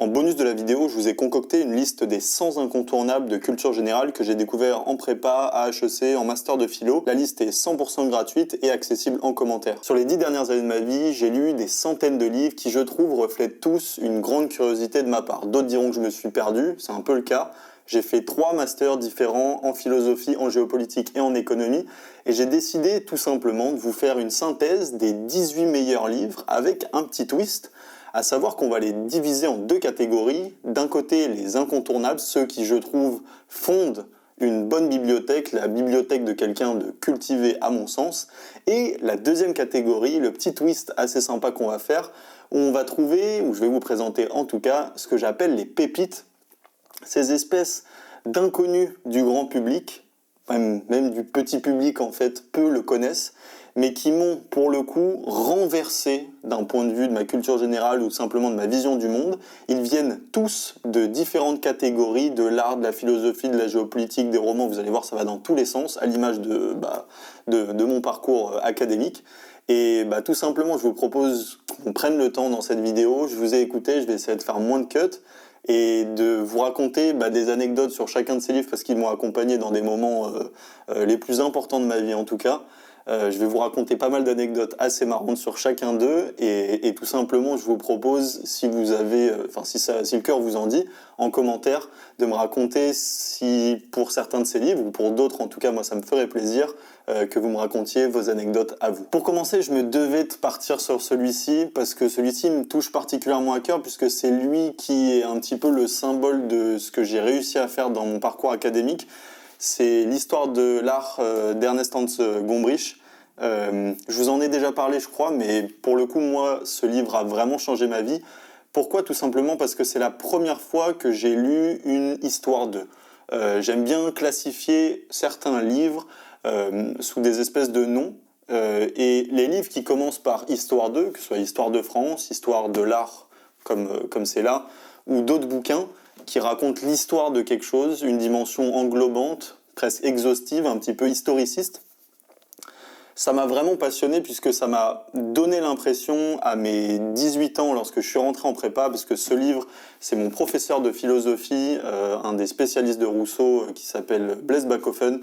En bonus de la vidéo, je vous ai concocté une liste des 100 incontournables de culture générale que j'ai découvert en prépa, à HEC, en master de philo. La liste est 100% gratuite et accessible en commentaire. Sur les 10 dernières années de ma vie, j'ai lu des centaines de livres qui, je trouve, reflètent tous une grande curiosité de ma part. D'autres diront que je me suis perdu, c'est un peu le cas. J'ai fait 3 masters différents en philosophie, en géopolitique et en économie. Et j'ai décidé tout simplement de vous faire une synthèse des 18 meilleurs livres avec un petit twist. À savoir qu'on va les diviser en 2 catégories. D'un côté, les incontournables, ceux qui, je trouve, fondent une bonne bibliothèque, la bibliothèque de quelqu'un de cultivé à mon sens. Et la deuxième catégorie, le petit twist assez sympa qu'on va faire, où on va trouver, où je vais vous présenter en tout cas, ce que j'appelle les pépites, ces espèces d'inconnus du grand public, même du petit public en fait, peu le connaissent, mais qui m'ont pour le coup renversé d'un point de vue de ma culture générale ou simplement de ma vision du monde. Ils viennent tous de différentes catégories, de l'art, de la philosophie, de la géopolitique, des romans, vous allez voir ça va dans tous les sens, à l'image de mon parcours académique. Et tout simplement je vous propose qu'on prenne le temps dans cette vidéo, je vous ai écouté, je vais essayer de faire moins de cuts, et de vous raconter des anecdotes sur chacun de ces livres parce qu'ils m'ont accompagné dans des moments les plus importants de ma vie en tout cas. Je vais vous raconter pas mal d'anecdotes assez marrantes sur chacun d'eux et tout simplement je vous propose, si vous avez, si le cœur vous en dit, en commentaire, de me raconter si pour certains de ces livres ou pour d'autres en tout cas moi ça me ferait plaisir que vous me racontiez vos anecdotes à vous. Pour commencer, je me devais de partir sur celui-ci parce que celui-ci me touche particulièrement à cœur puisque c'est lui qui est un petit peu le symbole de ce que j'ai réussi à faire dans mon parcours académique. C'est l'histoire de l'art d'Ernest Hans Gombrich. Je vous en ai déjà parlé, je crois, mais pour le coup, moi, ce livre a vraiment changé ma vie. Pourquoi ? Tout simplement parce que c'est la première fois que j'ai lu une histoire d'eux. J'aime bien classifier certains livres sous des espèces de noms. Et les livres qui commencent par Histoire d'eux, que ce soit Histoire de France, Histoire de l'art, comme c'est là, ou d'autres bouquins qui racontent l'histoire de quelque chose, une dimension englobante, presque exhaustive, un petit peu historiciste. Ça m'a vraiment passionné puisque ça m'a donné l'impression à mes 18 ans lorsque je suis rentré en prépa, parce que ce livre, c'est mon professeur de philosophie, un des spécialistes de Rousseau qui s'appelle Blaise Bachofen,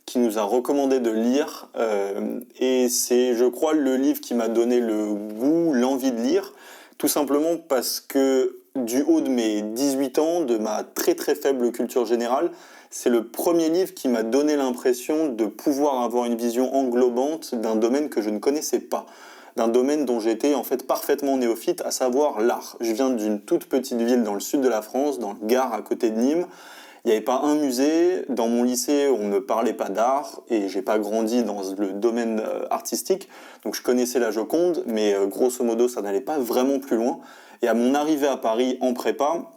qui nous a recommandé de lire. Et c'est, je crois, le livre qui m'a donné le goût, l'envie de lire, tout simplement parce que du haut de mes 18 ans, de ma très très faible culture générale, c'est le premier livre qui m'a donné l'impression de pouvoir avoir une vision englobante d'un domaine que je ne connaissais pas, d'un domaine dont j'étais en fait parfaitement néophyte, à savoir l'art. Je viens d'une toute petite ville dans le sud de la France, dans le Gard à côté de Nîmes. Il n'y avait pas un musée, dans mon lycée on ne parlait pas d'art et j'ai pas grandi dans le domaine artistique, donc je connaissais la Joconde, mais grosso modo ça n'allait pas vraiment plus loin. Et à mon arrivée à Paris en prépa,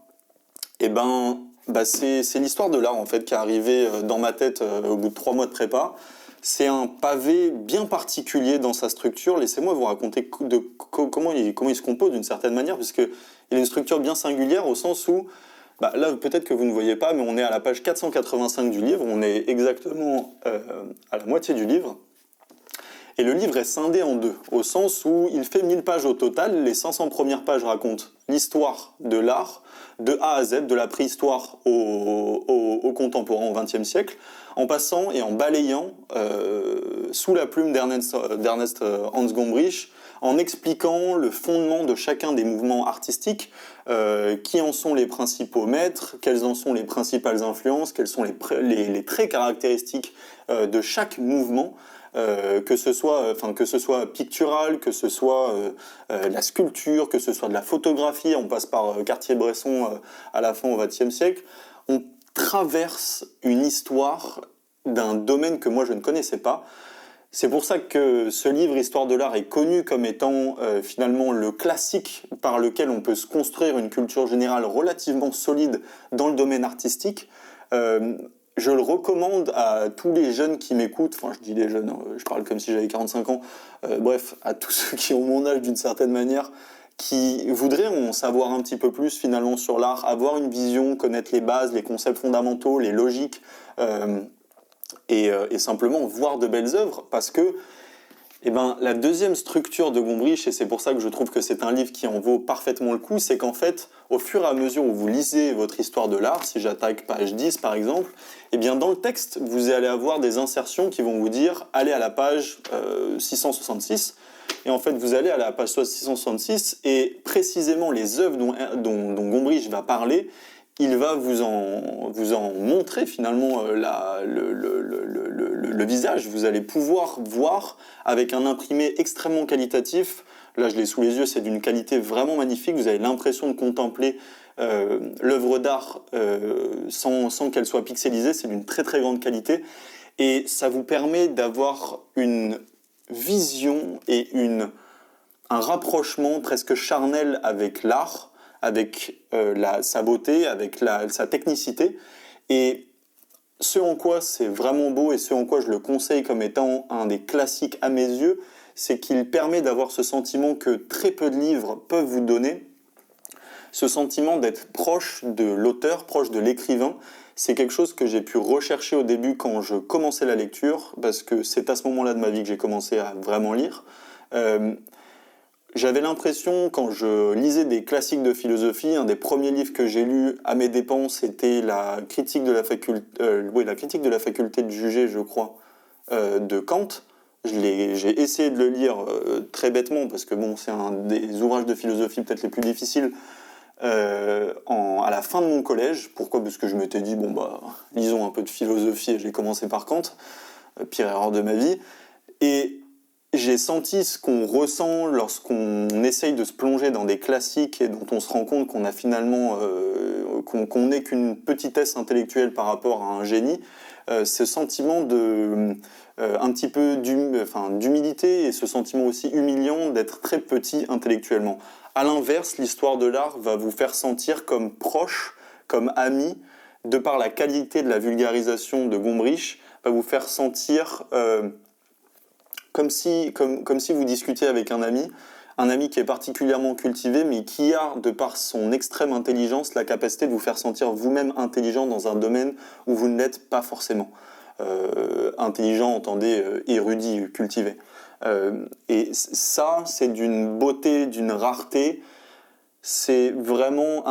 c'est l'histoire de l'art en fait qui est arrivée dans ma tête au bout de 3 mois de prépa. C'est un pavé bien particulier dans sa structure. Laissez-moi vous raconter comment il se compose d'une certaine manière, puisque il a une structure bien singulière au sens où, là peut-être que vous ne voyez pas, mais on est à la page 485 du livre, on est exactement à la moitié du livre. Et le livre est scindé en 2, au sens où il fait 1000 pages au total. Les 500 premières pages racontent l'histoire de l'art, de A à Z, de la préhistoire au contemporain, au XXe siècle, en passant et en balayant sous la plume d'Ernest Hans Gombrich, en expliquant le fondement de chacun des mouvements artistiques, qui en sont les principaux maîtres, quelles en sont les principales influences, quels sont les traits caractéristiques de chaque mouvement, que ce soit pictural, que ce soit la sculpture, que ce soit de la photographie, on passe par Cartier-Bresson à la fin au XXe siècle, on traverse une histoire d'un domaine que moi je ne connaissais pas. C'est pour ça que ce livre, Histoire de l'art, est connu comme étant finalement le classique par lequel on peut se construire une culture générale relativement solide dans le domaine artistique. Je le recommande à tous les jeunes qui m'écoutent, enfin je dis les jeunes, je parle comme si j'avais 45 ans, bref, à tous ceux qui ont mon âge d'une certaine manière, qui voudraient en savoir un petit peu plus finalement sur l'art, avoir une vision, connaître les bases, les concepts fondamentaux, les logiques, et simplement voir de belles œuvres, parce que Et ben, la deuxième structure de Gombrich, et c'est pour ça que je trouve que c'est un livre qui en vaut parfaitement le coup, c'est qu'en fait, au fur et à mesure où vous lisez votre histoire de l'art, si j'attaque page 10 par exemple, eh bien dans le texte, vous allez avoir des insertions qui vont vous dire « allez à la page 666 », et en fait, vous allez à la page 666, et précisément les œuvres dont Gombrich va parler, il va vous en montrer finalement le visage. Vous allez pouvoir voir avec un imprimé extrêmement qualitatif. Là, je l'ai sous les yeux, c'est d'une qualité vraiment magnifique. Vous avez l'impression de contempler l'œuvre d'art sans qu'elle soit pixelisée. C'est d'une très très grande qualité. Et ça vous permet d'avoir une vision et un rapprochement presque charnel avec l'art, avec sa beauté, avec sa technicité. Et ce en quoi c'est vraiment beau et ce en quoi je le conseille comme étant un des classiques à mes yeux, c'est qu'il permet d'avoir ce sentiment que très peu de livres peuvent vous donner, ce sentiment d'être proche de l'auteur, proche de l'écrivain. C'est quelque chose que j'ai pu rechercher au début quand je commençais la lecture, parce que c'est à ce moment-là de ma vie que j'ai commencé à vraiment lire. J'avais l'impression, quand je lisais des classiques de philosophie, un des premiers livres que j'ai lu à mes dépens, c'était la critique de la faculté de juger, je crois, de Kant. J'ai essayé de le lire très bêtement, parce que bon, c'est un des ouvrages de philosophie peut-être les plus difficiles à la fin de mon collège. Pourquoi ? Parce que je m'étais dit, bon bah, lisons un peu de philosophie, et j'ai commencé par Kant, pire erreur de ma vie. Et j'ai senti ce qu'on ressent lorsqu'on essaye de se plonger dans des classiques et dont on se rend compte qu'on a finalement qu'on n'est qu'une petitesse intellectuelle par rapport à un génie. Ce sentiment un petit peu d'humilité et ce sentiment aussi humiliant d'être très petit intellectuellement. À l'inverse, l'histoire de l'art va vous faire sentir comme proche, comme ami, de par la qualité de la vulgarisation de Gombrich, va vous faire sentir comme si vous discutiez avec un ami qui est particulièrement cultivé, mais qui a, de par son extrême intelligence, la capacité de vous faire sentir vous-même intelligent dans un domaine où vous ne l'êtes pas forcément. Intelligent, entendez, érudit, cultivé. Et ça, c'est d'une beauté, d'une rareté. C'est vraiment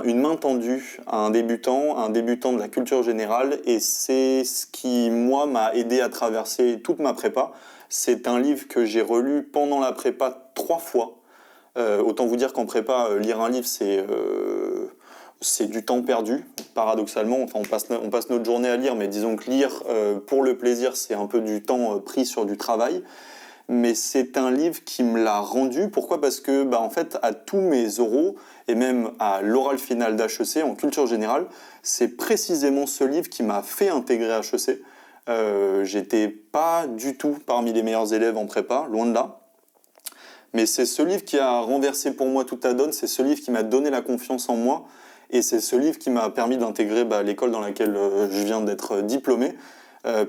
une main tendue à un débutant de la culture générale, et c'est ce qui, moi, m'a aidé à traverser toute ma prépa. C'est un livre que j'ai relu pendant la prépa 3 fois. Autant vous dire qu'en prépa, lire un livre, c'est du temps perdu, paradoxalement. Enfin, on passe notre journée à lire, mais disons que lire pour le plaisir, c'est un peu du temps pris sur du travail. Mais c'est un livre qui me l'a rendu. Pourquoi ? Parce que, en fait, à tous mes oraux, et même à l'oral final d'HEC, en culture générale, c'est précisément ce livre qui m'a fait intégrer HEC. J'étais pas du tout parmi les meilleurs élèves en prépa, loin de là. Mais c'est ce livre qui a renversé pour moi toute la donne, c'est ce livre qui m'a donné la confiance en moi, et c'est ce livre qui m'a permis d'intégrer l'école dans laquelle je viens d'être diplômé.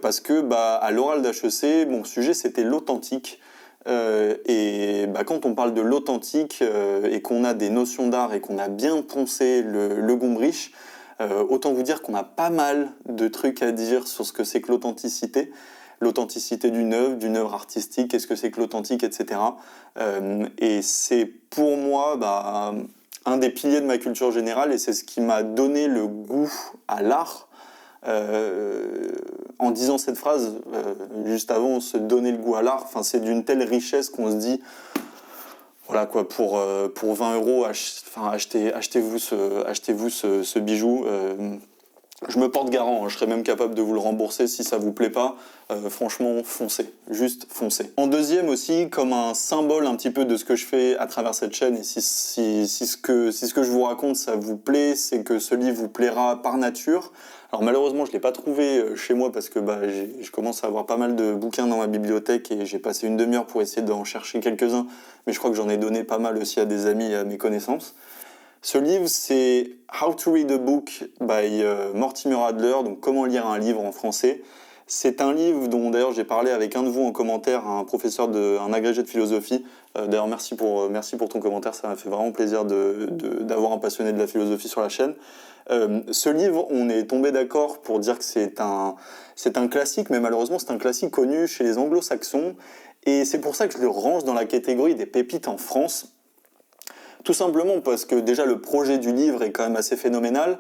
Parce que à l'oral d'HEC, mon sujet c'était l'authentique. Et quand on parle de l'authentique et qu'on a des notions d'art et qu'on a bien poncé le Gombrich, autant vous dire qu'on a pas mal de trucs à dire sur ce que c'est que l'authenticité d'une œuvre artistique, qu'est-ce que c'est que l'authentique, etc. Et c'est pour moi un des piliers de ma culture générale, et c'est ce qui m'a donné le goût à l'art. En disant cette phrase, juste avant, se donner le goût à l'art, c'est d'une telle richesse qu'on se dit, voilà quoi, pour 20 €, achetez-vous ce bijou. Je me porte garant, hein, je serais même capable de vous le rembourser si ça vous plaît pas. Franchement, foncez, juste foncez. En deuxième aussi, comme un symbole un petit peu de ce que je fais à travers cette chaîne, et si ce que je vous raconte ça vous plaît, c'est que ce livre vous plaira par nature. Alors malheureusement, je ne l'ai pas trouvé chez moi parce que je commence à avoir pas mal de bouquins dans ma bibliothèque et j'ai passé une demi-heure pour essayer d'en chercher quelques-uns, mais je crois que j'en ai donné pas mal aussi à des amis et à mes connaissances. Ce livre, c'est How to Read a Book by Mortimer Adler, donc Comment lire un livre en français. C'est un livre dont d'ailleurs j'ai parlé avec un de vous en commentaire, un agrégé de philosophie. D'ailleurs merci pour ton commentaire, ça m'a fait vraiment plaisir d'avoir un passionné de la philosophie sur la chaîne. Ce livre, on est tombé d'accord pour dire que c'est un classique, mais malheureusement c'est un classique connu chez les anglo-saxons, et c'est pour ça que je le range dans la catégorie des pépites en France. Tout simplement parce que déjà le projet du livre est quand même assez phénoménal.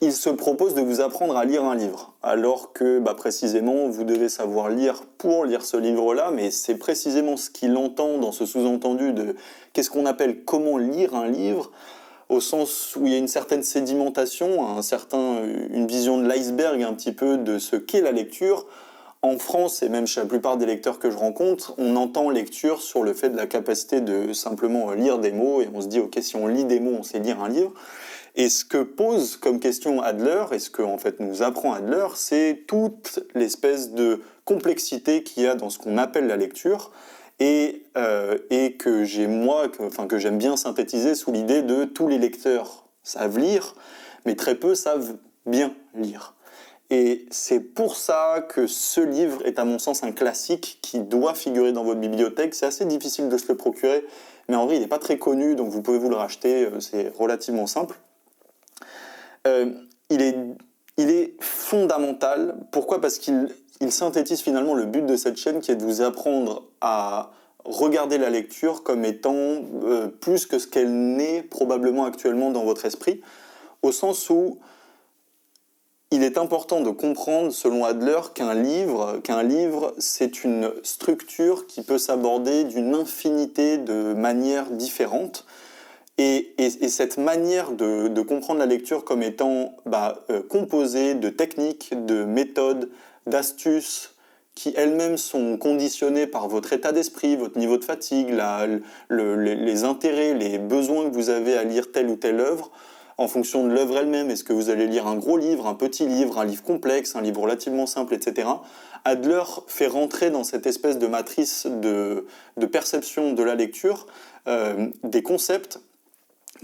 Il se propose de vous apprendre à lire un livre, alors que précisément vous devez savoir lire pour lire ce livre-là, mais c'est précisément ce qu'il entend dans ce sous-entendu de qu'est-ce qu'on appelle comment lire un livre, au sens où il y a une certaine sédimentation, une vision de l'iceberg un petit peu de ce qu'est la lecture. En France, et même chez la plupart des lecteurs que je rencontre, on entend lecture sur le fait de la capacité de simplement lire des mots, et on se dit, ok, si on lit des mots, on sait lire un livre. Et ce que pose comme question Adler, et ce que en fait nous apprend Adler, c'est toute l'espèce de complexité qu'il y a dans ce qu'on appelle la lecture, et que j'aime bien synthétiser sous l'idée de tous les lecteurs savent lire, mais très peu savent bien lire. Et c'est pour ça que ce livre est à mon sens un classique qui doit figurer dans votre bibliothèque. C'est assez difficile de se le procurer, mais en vrai il n'est pas très connu, donc vous pouvez vous le racheter, c'est relativement simple. Il est fondamental. Pourquoi ? Parce qu'il synthétise finalement le but de cette chaîne, qui est de vous apprendre à regarder la lecture comme étant plus que ce qu'elle n'est probablement actuellement dans votre esprit, au sens où il est important de comprendre, selon Adler, qu'un livre, c'est une structure qui peut s'aborder d'une infinité de manières différentes. Et cette manière de comprendre la lecture comme étant composée de techniques, de méthodes, d'astuces, qui elles-mêmes sont conditionnées par votre état d'esprit, votre niveau de fatigue, les intérêts, les besoins que vous avez à lire telle ou telle œuvre, en fonction de l'œuvre elle-même. Est-ce que vous allez lire un gros livre, un petit livre, un livre complexe, un livre relativement simple, etc. Adler fait rentrer dans cette espèce de matrice de perception de la lecture des concepts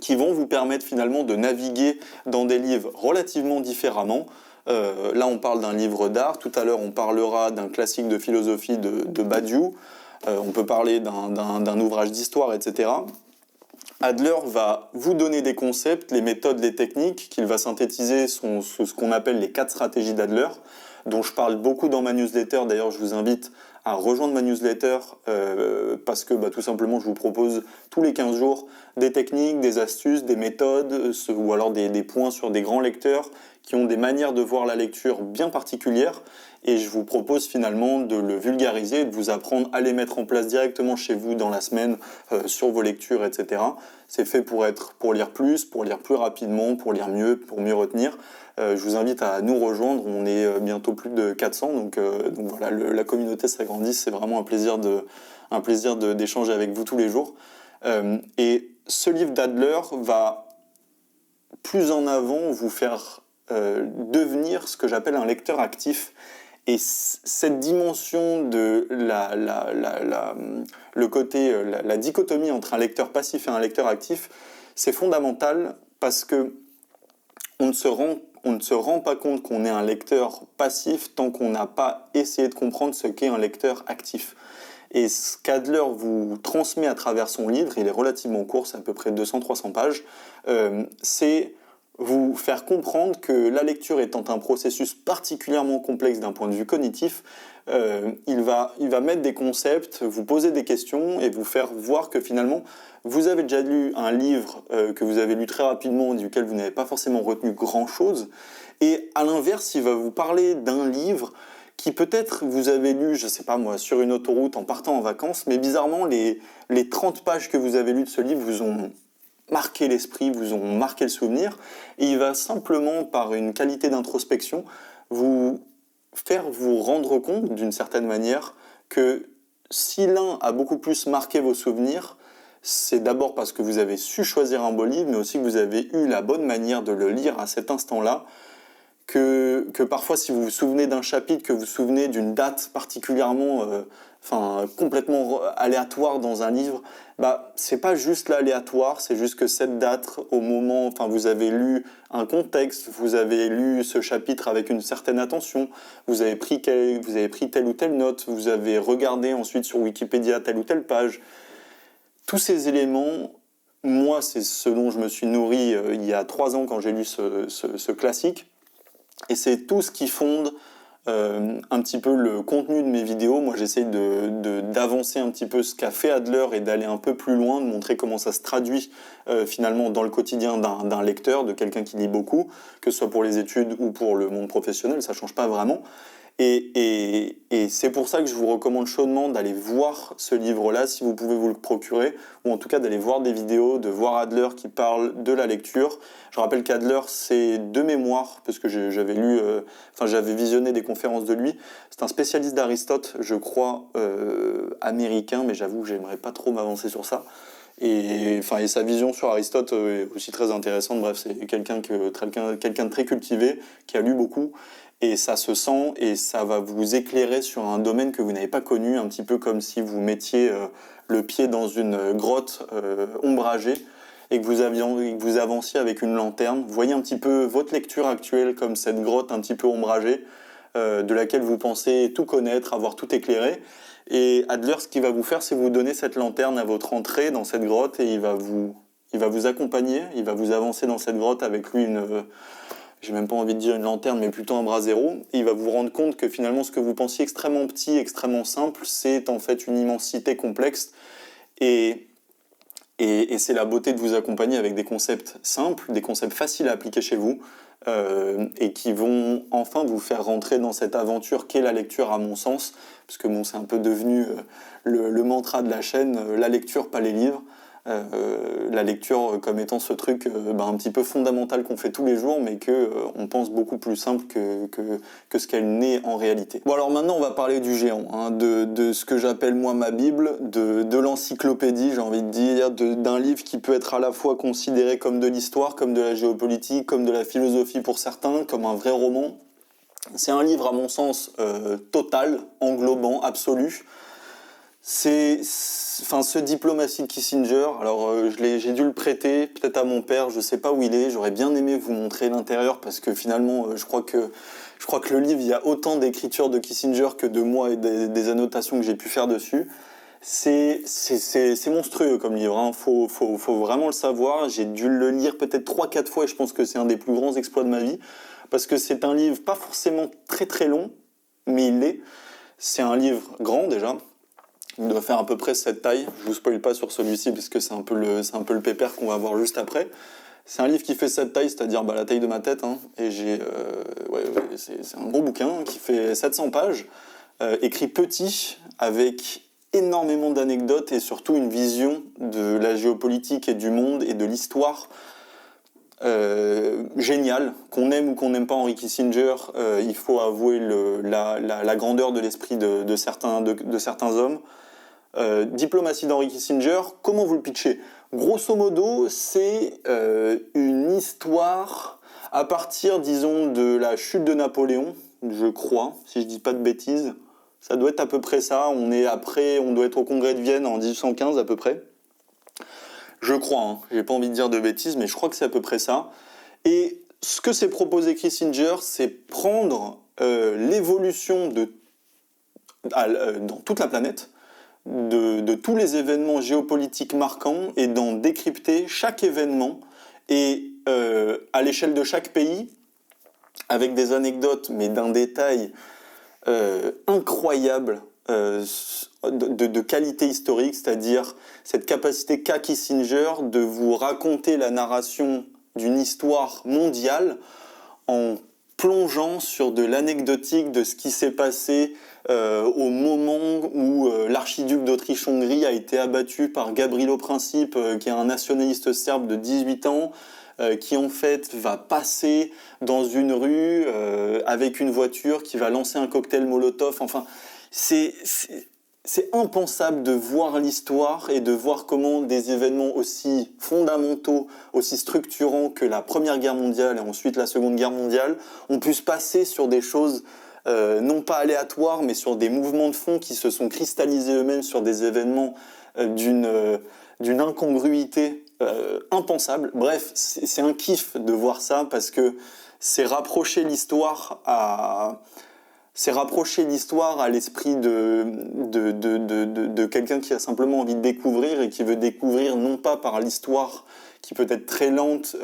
qui vont vous permettre finalement de naviguer dans des livres relativement différemment. Là, on parle d'un livre d'art. Tout à l'heure, on parlera d'un classique de philosophie de Badiou. On peut parler d'un ouvrage d'histoire, etc. Adler va vous donner des concepts, les méthodes, les techniques, qu'il va synthétiser ce qu'on appelle les 4 stratégies d'Adler, dont je parle beaucoup dans ma newsletter. D'ailleurs, je vous invite à rejoindre ma newsletter parce que tout simplement, je vous propose tous les 15 jours des techniques, des astuces, des méthodes, ou alors des points sur des grands lecteurs qui ont des manières de voir la lecture bien particulières, et je vous propose finalement de le vulgariser, de vous apprendre à les mettre en place directement chez vous dans la semaine sur vos lectures, etc. C'est fait pour lire plus rapidement, pour lire mieux, pour mieux retenir. Je vous invite à nous rejoindre, on est bientôt plus de 400, donc voilà, la communauté s'agrandit, c'est vraiment un plaisir d'échanger avec vous tous les jours. Et ce livre d'Adler va plus en avant vous faire devenir ce que j'appelle un lecteur actif. Et cette dimension de la dichotomie entre un lecteur passif et un lecteur actif, c'est fondamental parce que on ne se rend pas compte qu'on est un lecteur passif tant qu'on n'a pas essayé de comprendre ce qu'est un lecteur actif. Et ce qu'Adler vous transmet à travers son livre, il est relativement court, c'est à peu près 200-300 pages, c'est vous faire comprendre que la lecture étant un processus particulièrement complexe d'un point de vue cognitif, il va mettre des concepts, vous poser des questions et vous faire voir que finalement, vous avez déjà lu un livre que vous avez lu très rapidement, duquel vous n'avez pas forcément retenu grand-chose, et à l'inverse, il va vous parler d'un livre qui peut-être vous avez lu, je sais pas moi, sur une autoroute en partant en vacances, mais bizarrement, les 30 pages que vous avez lues de ce livre vous ont marqué l'esprit, vous ont marqué le souvenir, et il va simplement, par une qualité d'introspection, vous faire vous rendre compte, d'une certaine manière, que si l'un a beaucoup plus marqué vos souvenirs, c'est d'abord parce que vous avez su choisir un beau livre, mais aussi que vous avez eu la bonne manière de le lire à cet instant-là, que parfois, si vous vous souvenez d'un chapitre, que vous vous souvenez d'une date particulièrement complètement aléatoire dans un livre, c'est pas juste l'aléatoire, c'est juste que cette date, au moment, vous avez lu un contexte, vous avez lu ce chapitre avec une certaine attention, vous avez pris telle ou telle note, vous avez regardé ensuite sur Wikipédia telle ou telle page. Tous ces éléments, moi, c'est ce dont je me suis nourri il y a 3 ans quand j'ai lu ce classique, et c'est tout ce qui fonde un petit peu le contenu de mes vidéos. Moi, j'essaye d'avancer un petit peu ce qu'a fait Adler et d'aller un peu plus loin, de montrer comment ça se traduit finalement dans le quotidien d'un lecteur, de quelqu'un qui lit beaucoup, que ce soit pour les études ou pour le monde professionnel, ça change pas vraiment. Et c'est pour ça que je vous recommande chaudement d'aller voir ce livre-là, si vous pouvez vous le procurer, ou en tout cas d'aller voir des vidéos, de voir Adler qui parle de la lecture. Je rappelle qu'Adler, c'est de mémoire, parce que j'avais visionné des conférences de lui. C'est un spécialiste d'Aristote, je crois, américain, mais j'avoue que j'aimerais pas trop m'avancer sur ça. Et sa vision sur Aristote est aussi très intéressante. Bref, c'est quelqu'un de très cultivé, qui a lu beaucoup. Et ça se sent, et ça va vous éclairer sur un domaine que vous n'avez pas connu, un petit peu comme si vous mettiez le pied dans une grotte ombragée et que vous avanciez avec une lanterne. Vous voyez un petit peu votre lecture actuelle comme cette grotte un petit peu ombragée, de laquelle vous pensez tout connaître, avoir tout éclairé. Et Adler, ce qu'il va vous faire, c'est vous donner cette lanterne à votre entrée dans cette grotte, et il va vous accompagner, il va vous avancer dans cette grotte avec lui j'ai même pas envie de dire une lanterne, mais plutôt un bras zéro. Et il va vous rendre compte que finalement, ce que vous pensiez extrêmement petit, extrêmement simple, c'est en fait une immensité complexe. Et c'est la beauté de vous accompagner avec des concepts simples, des concepts faciles à appliquer chez vous, et qui vont enfin vous faire rentrer dans cette aventure qu'est la lecture, à mon sens, parce que c'est un peu devenu le mantra de la chaîne, la lecture, pas les livres. La lecture comme étant ce truc un petit peu fondamental qu'on fait tous les jours, mais on pense beaucoup plus simple que ce qu'elle n'est en réalité. Bon, alors maintenant on va parler du géant, de ce que j'appelle moi ma Bible, de l'encyclopédie, j'ai envie de dire, d'un livre qui peut être à la fois considéré comme de l'histoire, comme de la géopolitique, comme de la philosophie pour certains, comme un vrai roman. C'est un livre à mon sens total, englobant, absolu. Ce Diplomatie de Kissinger, alors j'ai dû le prêter peut-être à mon père, je sais pas où il est, j'aurais bien aimé vous montrer l'intérieur, parce que finalement je crois que le livre, il y a autant d'écriture de Kissinger que de moi et des annotations que j'ai pu faire dessus. C'est monstrueux comme livre, faut vraiment le savoir. J'ai dû le lire peut-être 3-4 fois, et je pense que c'est un des plus grands exploits de ma vie, parce que c'est un livre pas forcément très très long, mais il l'est. C'est un livre grand déjà. Il doit faire à peu près cette taille. Je vous spoil pas sur celui-ci parce que c'est un peu le pépère qu'on va voir juste après. C'est un livre qui fait cette taille, c'est-à-dire la taille de ma tête. Et c'est un gros bouquin qui fait 700 pages, écrit petit, avec énormément d'anecdotes et surtout une vision de la géopolitique et du monde et de l'histoire génial. Qu'on aime ou qu'on n'aime pas Henry Kissinger, il faut avouer la grandeur de l'esprit de certains hommes. Diplomatie d'Henry Kissinger, comment vous le pitchez ? Grosso modo, c'est une histoire à partir, disons, de la chute de Napoléon, je crois, si je dis pas de bêtises. Ça doit être à peu près ça. On doit être au congrès de Vienne en 1815 à peu près. Je crois, j'ai pas envie de dire de bêtises, mais je crois que c'est à peu près ça. Et ce que s'est proposé Kissinger, c'est prendre l'évolution dans toute la planète, de tous les événements géopolitiques marquants, et d'en décrypter chaque événement, et à l'échelle de chaque pays, avec des anecdotes, mais d'un détail incroyable, de qualité historique, c'est-à-dire cette capacité qu'a Kissinger de vous raconter la narration d'une histoire mondiale en plongeant sur de l'anecdotique de ce qui s'est passé au moment où l'archiduc d'Autriche-Hongrie a été abattu par Gavrilo Princip, qui est un nationaliste serbe de 18 ans, qui en fait va passer dans une rue avec une voiture, qui va lancer un cocktail Molotov. Enfin, c'est impensable de voir l'histoire et de voir comment des événements aussi fondamentaux, aussi structurants que la Première Guerre mondiale et ensuite la Seconde Guerre mondiale ont pu se passer sur des choses non pas aléatoires, mais sur des mouvements de fond qui se sont cristallisés eux-mêmes sur des événements d'une incongruité impensable. Bref, c'est un kiff de voir ça parce que c'est rapprocher l'histoire à l'esprit de quelqu'un qui a simplement envie de découvrir et qui veut découvrir non pas par l'histoire qui peut être très lente,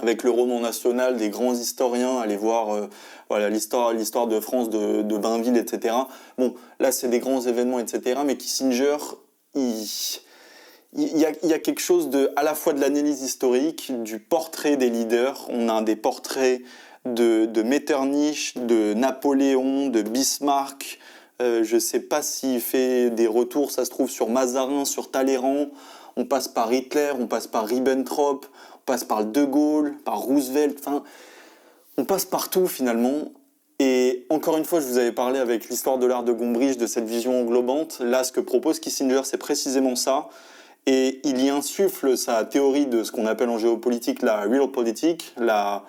avec le roman national des grands historiens, aller voir voilà, l'histoire de France de Bainville, etc. Bon, là c'est des grands événements, etc. Mais Kissinger, il y a quelque chose à la fois de l'analyse historique, du portrait des leaders. On a des portraits de Metternich, de Napoléon, de Bismarck. Je ne sais pas s'il fait des retours, ça se trouve, sur Mazarin, sur Talleyrand. On passe par Hitler, on passe par Ribbentrop, on passe par De Gaulle, par Roosevelt. Enfin, on passe partout finalement. Et encore une fois, je vous avais parlé avec l'histoire de l'art de Gombrich, de cette vision englobante. Là, ce que propose Kissinger, c'est précisément ça. Et il y insuffle sa théorie de ce qu'on appelle en géopolitique la real politique. La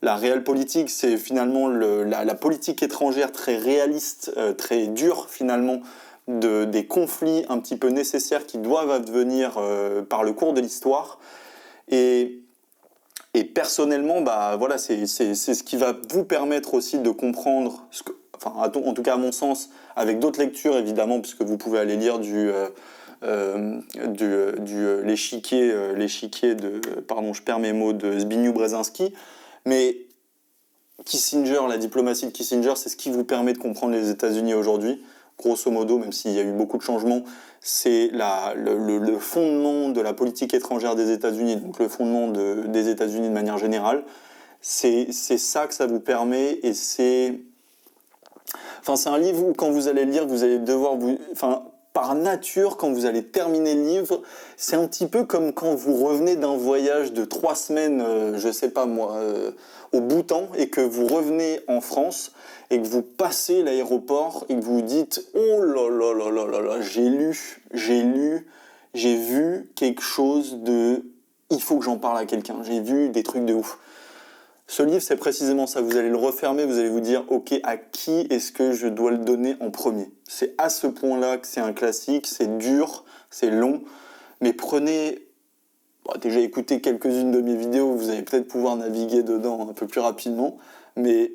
réelle politique, c'est finalement la politique étrangère très réaliste, très dure finalement, des conflits un petit peu nécessaires qui doivent advenir par le cours de l'histoire. Et personnellement, bah, voilà, c'est ce qui va vous permettre aussi de comprendre, en tout cas à mon sens, avec d'autres lectures évidemment, puisque vous pouvez aller lire l'échiquier de, pardon, je perds mes mots, de Zbigniew Brzezinski, mais Kissinger, la diplomatie de Kissinger, c'est ce qui vous permet de comprendre les États-Unis aujourd'hui. Grosso modo, même s'il y a eu beaucoup de changements, c'est le fondement de la politique étrangère des États-Unis, donc le fondement des États-Unis de manière générale. C'est ça que ça vous permet, et c'est un livre où, quand vous allez le lire, vous allez devoir par nature, quand vous allez terminer le livre, c'est un petit peu comme quand vous revenez d'un voyage de 3 semaines, je sais pas moi, au Bhoutan, et que vous revenez en France, et que vous passez l'aéroport, et que vous vous dites « Oh là là là là là là, j'ai vu quelque chose de... Il faut que j'en parle à quelqu'un, j'ai vu des trucs de ouf ». Ce livre, c'est précisément ça. Vous allez le refermer, vous allez vous dire « Ok, à qui est-ce que je dois le donner en premier ?» C'est à ce point-là que c'est un classique, c'est dur, c'est long, mais prenez... déjà, écoutez quelques-unes de mes vidéos, vous allez peut-être pouvoir naviguer dedans un peu plus rapidement, mais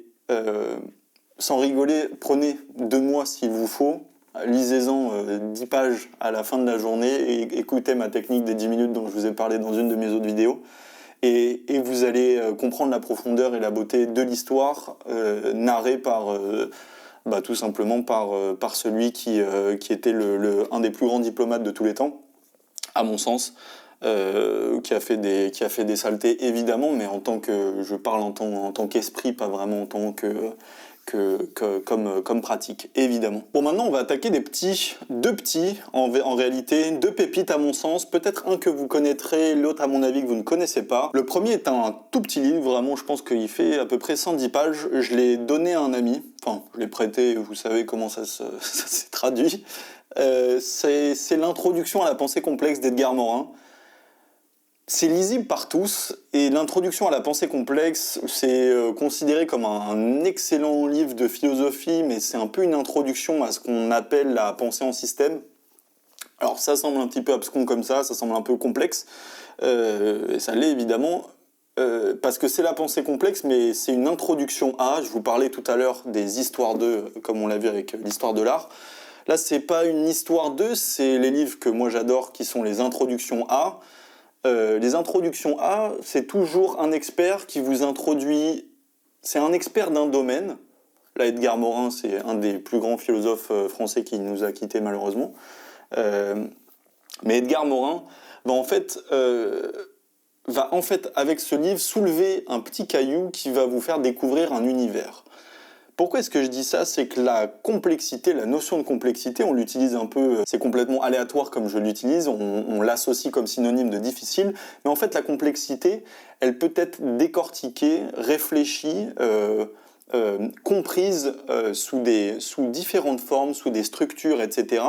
sans rigoler, prenez 2 mois s'il vous faut, lisez-en 10 pages à la fin de la journée et écoutez ma technique des 10 minutes dont je vous ai parlé dans une de mes autres vidéos. Et vous allez comprendre la profondeur et la beauté de l'histoire narrée par, tout simplement par celui qui était un des plus grands diplomates de tous les temps, à mon sens, qui a fait des saletés évidemment, mais je parle en tant qu'esprit, pas vraiment en tant comme pratique, évidemment. Bon, maintenant, on va attaquer deux petits, en réalité, 2 pépites à mon sens, peut-être un que vous connaîtrez, l'autre à mon avis que vous ne connaissez pas. Le premier est un tout petit livre, vraiment, je pense qu'il fait à peu près 110 pages, je l'ai donné à un ami, je l'ai prêté, vous savez comment ça s'est traduit. C'est l'introduction à la pensée complexe d'Edgar Morin. C'est lisible par tous, et l'introduction à la pensée complexe, c'est considéré comme un excellent livre de philosophie, mais c'est un peu une introduction à ce qu'on appelle la pensée en système. Alors ça semble un petit peu abscon comme ça semble un peu complexe, et ça l'est évidemment, parce que c'est la pensée complexe, mais c'est une introduction à, je vous parlais tout à l'heure des histoires d'eux, comme on l'a vu avec l'histoire de l'art. Là, c'est pas une histoire d'eux, c'est les livres que moi j'adore, qui sont les introductions à. Les introductions A, c'est toujours un expert qui vous introduit... C'est un expert d'un domaine. Là, Edgar Morin, c'est un des plus grands philosophes français qui nous a quittés malheureusement. Mais Edgar Morin va en fait, avec ce livre, soulever un petit caillou qui va vous faire découvrir un univers. Pourquoi est-ce que je dis ça? C'est que la complexité, la notion de complexité, on l'utilise un peu, c'est complètement aléatoire comme je l'utilise, on l'associe comme synonyme de difficile, mais en fait la complexité, elle peut être décortiquée, réfléchie, comprise sous différentes formes, sous des structures, etc.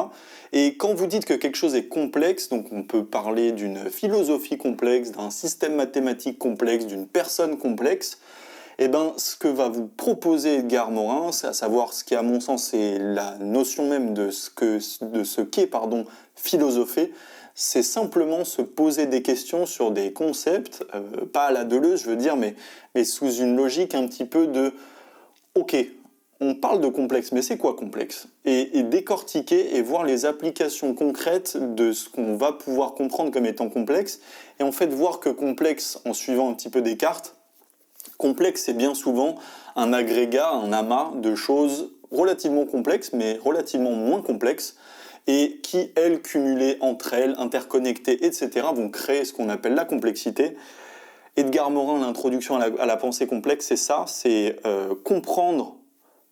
Et quand vous dites que quelque chose est complexe, donc on peut parler d'une philosophie complexe, d'un système mathématique complexe, d'une personne complexe, Eh ben, ce que va vous proposer Edgar Morin, c'est à savoir ce qui, à mon sens, est la notion même de ce qu'est, philosopher, c'est simplement se poser des questions sur des concepts, pas à la Deleuze, je veux dire, mais sous une logique un petit peu de ok, on parle de complexe, mais c'est quoi complexe et décortiquer et voir les applications concrètes de ce qu'on va pouvoir comprendre comme étant complexe, et en fait voir que complexe, en suivant un petit peu Descartes, complexe c'est bien souvent un agrégat, un amas de choses relativement complexes, mais relativement moins complexes, et qui, elles, cumulées entre elles, interconnectées, etc., vont créer ce qu'on appelle la complexité. Edgar Morin, l'introduction à la pensée complexe, c'est ça, c'est comprendre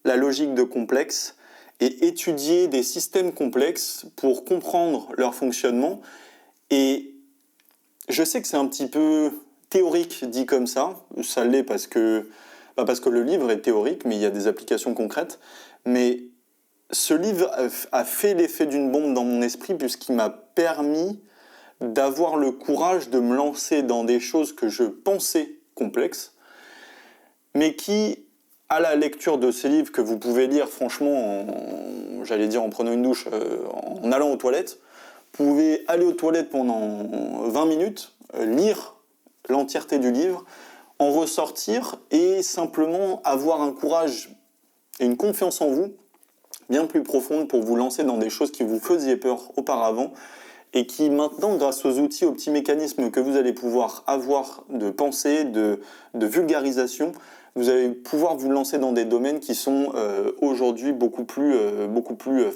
la logique de complexe et étudier des systèmes complexes pour comprendre leur fonctionnement. Et je sais que c'est un petit peu théorique dit comme ça l'est parce que le livre est théorique, mais il y a des applications concrètes. Mais ce livre a fait l'effet d'une bombe dans mon esprit puisqu'il m'a permis d'avoir le courage de me lancer dans des choses que je pensais complexes, mais qui, à la lecture de ces livres que vous pouvez lire franchement, en prenant une douche, en allant aux toilettes, vous pouvez aller aux toilettes pendant 20 minutes, lire l'entièreté du livre, en ressortir et simplement avoir un courage et une confiance en vous bien plus profonde pour vous lancer dans des choses qui vous faisaient peur auparavant, et qui maintenant, grâce aux outils, aux petits mécanismes que vous allez pouvoir avoir de pensée, de vulgarisation, vous allez pouvoir vous lancer dans des domaines qui sont aujourd'hui beaucoup plus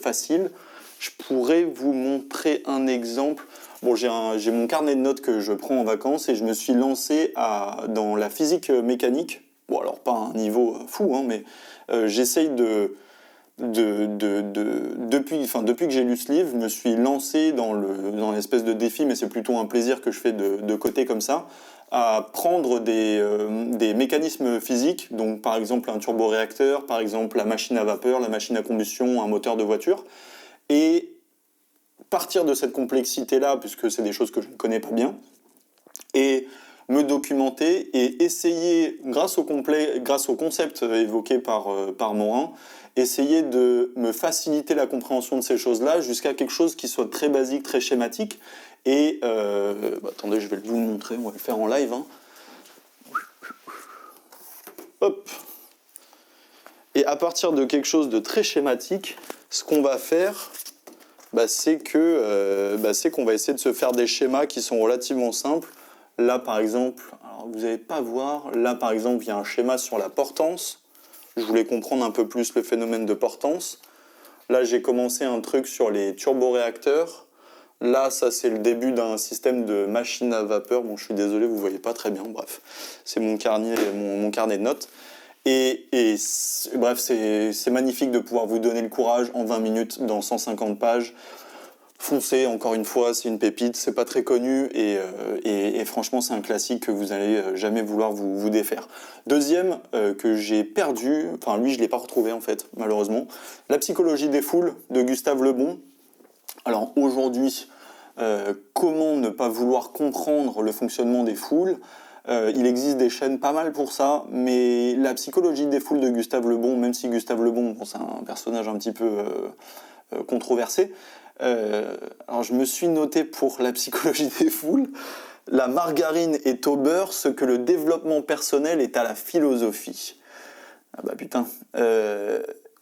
faciles. Je pourrais vous montrer un exemple. Bon, j'ai mon carnet de notes que je prends en vacances et je me suis lancé dans la physique mécanique. Bon, alors pas à un niveau fou, hein, mais j'essaye depuis que j'ai lu ce livre, je me suis lancé dans l'espèce de défi, mais c'est plutôt un plaisir que je fais de côté comme ça, à prendre des mécanismes physiques, donc par exemple un turboréacteur, par exemple la machine à vapeur, la machine à combustion, un moteur de voiture, et partir de cette complexité-là, puisque c'est des choses que je ne connais pas bien, et me documenter et essayer, grâce au concept évoqué par Morin, essayer de me faciliter la compréhension de ces choses-là jusqu'à quelque chose qui soit très basique, très schématique. Et attendez, je vais vous le montrer, on va le faire en live. Hein. Hop. Et à partir de quelque chose de très schématique, ce qu'on va faire, c'est qu'on va essayer de se faire des schémas qui sont relativement simples. Là, par exemple, alors vous n'allez pas voir, là, par exemple, il y a un schéma sur la portance. Je voulais comprendre un peu plus le phénomène de portance. Là, j'ai commencé un truc sur les turboréacteurs. Là, ça, c'est le début d'un système de machine à vapeur. Bon, je suis désolé, vous ne voyez pas très bien. Bref, c'est mon carnet de notes. Bref, c'est magnifique de pouvoir vous donner le courage en 20 minutes dans 150 pages. Foncez, encore une fois, c'est une pépite, c'est pas très connu et franchement c'est un classique que vous allez jamais vouloir vous défaire. Deuxième que j'ai perdu, enfin lui je l'ai pas retrouvé en fait malheureusement, La psychologie des foules de Gustave Le Bon. Alors aujourd'hui, comment ne pas vouloir comprendre le fonctionnement des foules? Il existe des chaînes pas mal pour ça, mais La psychologie des foules de Gustave Le Bon, même si Gustave Le Bon, c'est un personnage un petit peu controversé, alors je me suis noté pour La psychologie des foules, la margarine est au beurre ce que le développement personnel est à la philosophie. Ah bah putain.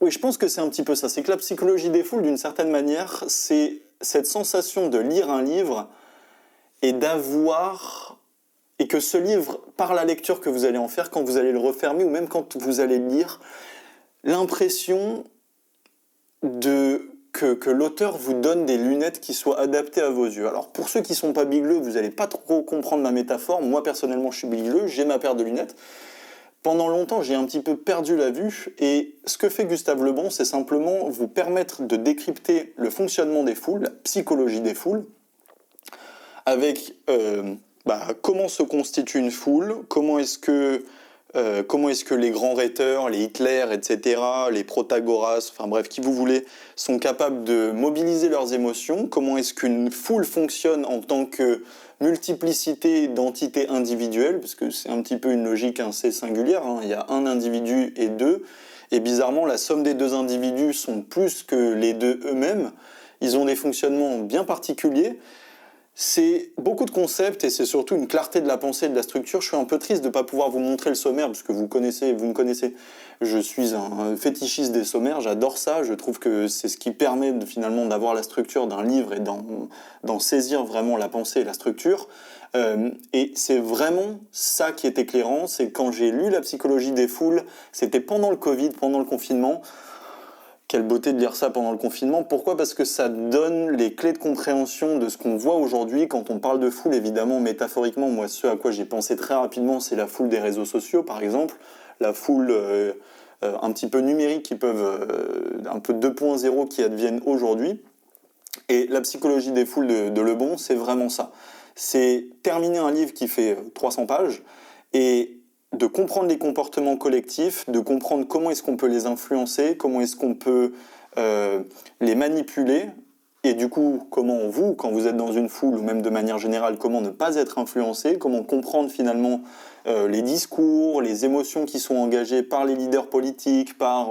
Oui, je pense que c'est un petit peu ça. C'est que la psychologie des foules, d'une certaine manière, c'est cette sensation de lire un livre et et que ce livre, par la lecture que vous allez en faire, quand vous allez le refermer ou même quand vous allez le lire, l'impression que l'auteur vous donne des lunettes qui soient adaptées à vos yeux. Alors pour ceux qui ne sont pas bigleux, vous n'allez pas trop comprendre ma métaphore. Moi personnellement je suis bigleux, j'ai ma paire de lunettes. Pendant longtemps j'ai un petit peu perdu la vue et ce que fait Gustave Le Bon, c'est simplement vous permettre de décrypter le fonctionnement des foules, la psychologie des foules, avec comment se constitue une foule, comment est-ce que les grands rhéteurs, les Hitler, etc., les Protagoras, enfin bref, qui vous voulez, sont capables de mobiliser leurs émotions, comment est-ce qu'une foule fonctionne en tant que multiplicité d'entités individuelles, parce que c'est un petit peu une logique assez singulière, hein. Il y a un individu et deux, et bizarrement la somme des deux individus sont plus que les deux eux-mêmes. Ils ont des fonctionnements bien particuliers. C'est beaucoup de concepts et c'est surtout une clarté de la pensée et de la structure. Je suis un peu triste de ne pas pouvoir vous montrer le sommaire parce que vous me connaissez. Je suis un fétichiste des sommaires, j'adore ça. Je trouve que c'est ce qui permet finalement d'avoir la structure d'un livre et d'en saisir vraiment la pensée et la structure. Et c'est vraiment ça qui est éclairant. C'est quand j'ai lu La psychologie des foules, c'était pendant le Covid, pendant le confinement. Quelle beauté de lire ça pendant le confinement. Pourquoi ? Parce que ça donne les clés de compréhension de ce qu'on voit aujourd'hui quand on parle de foule, évidemment, métaphoriquement. Moi, ce à quoi j'ai pensé très rapidement, c'est la foule des réseaux sociaux, par exemple. La foule un petit peu numérique qui peuvent, un peu 2.0 qui adviennent aujourd'hui. Et la psychologie des foules de Lebon, c'est vraiment ça. C'est terminer un livre qui fait 300 pages et de comprendre les comportements collectifs, de comprendre comment est-ce qu'on peut les influencer, comment est-ce qu'on peut les manipuler, et du coup, comment vous, quand vous êtes dans une foule, ou même de manière générale, comment ne pas être influencé, comment comprendre finalement les discours, les émotions qui sont engagées par les leaders politiques, par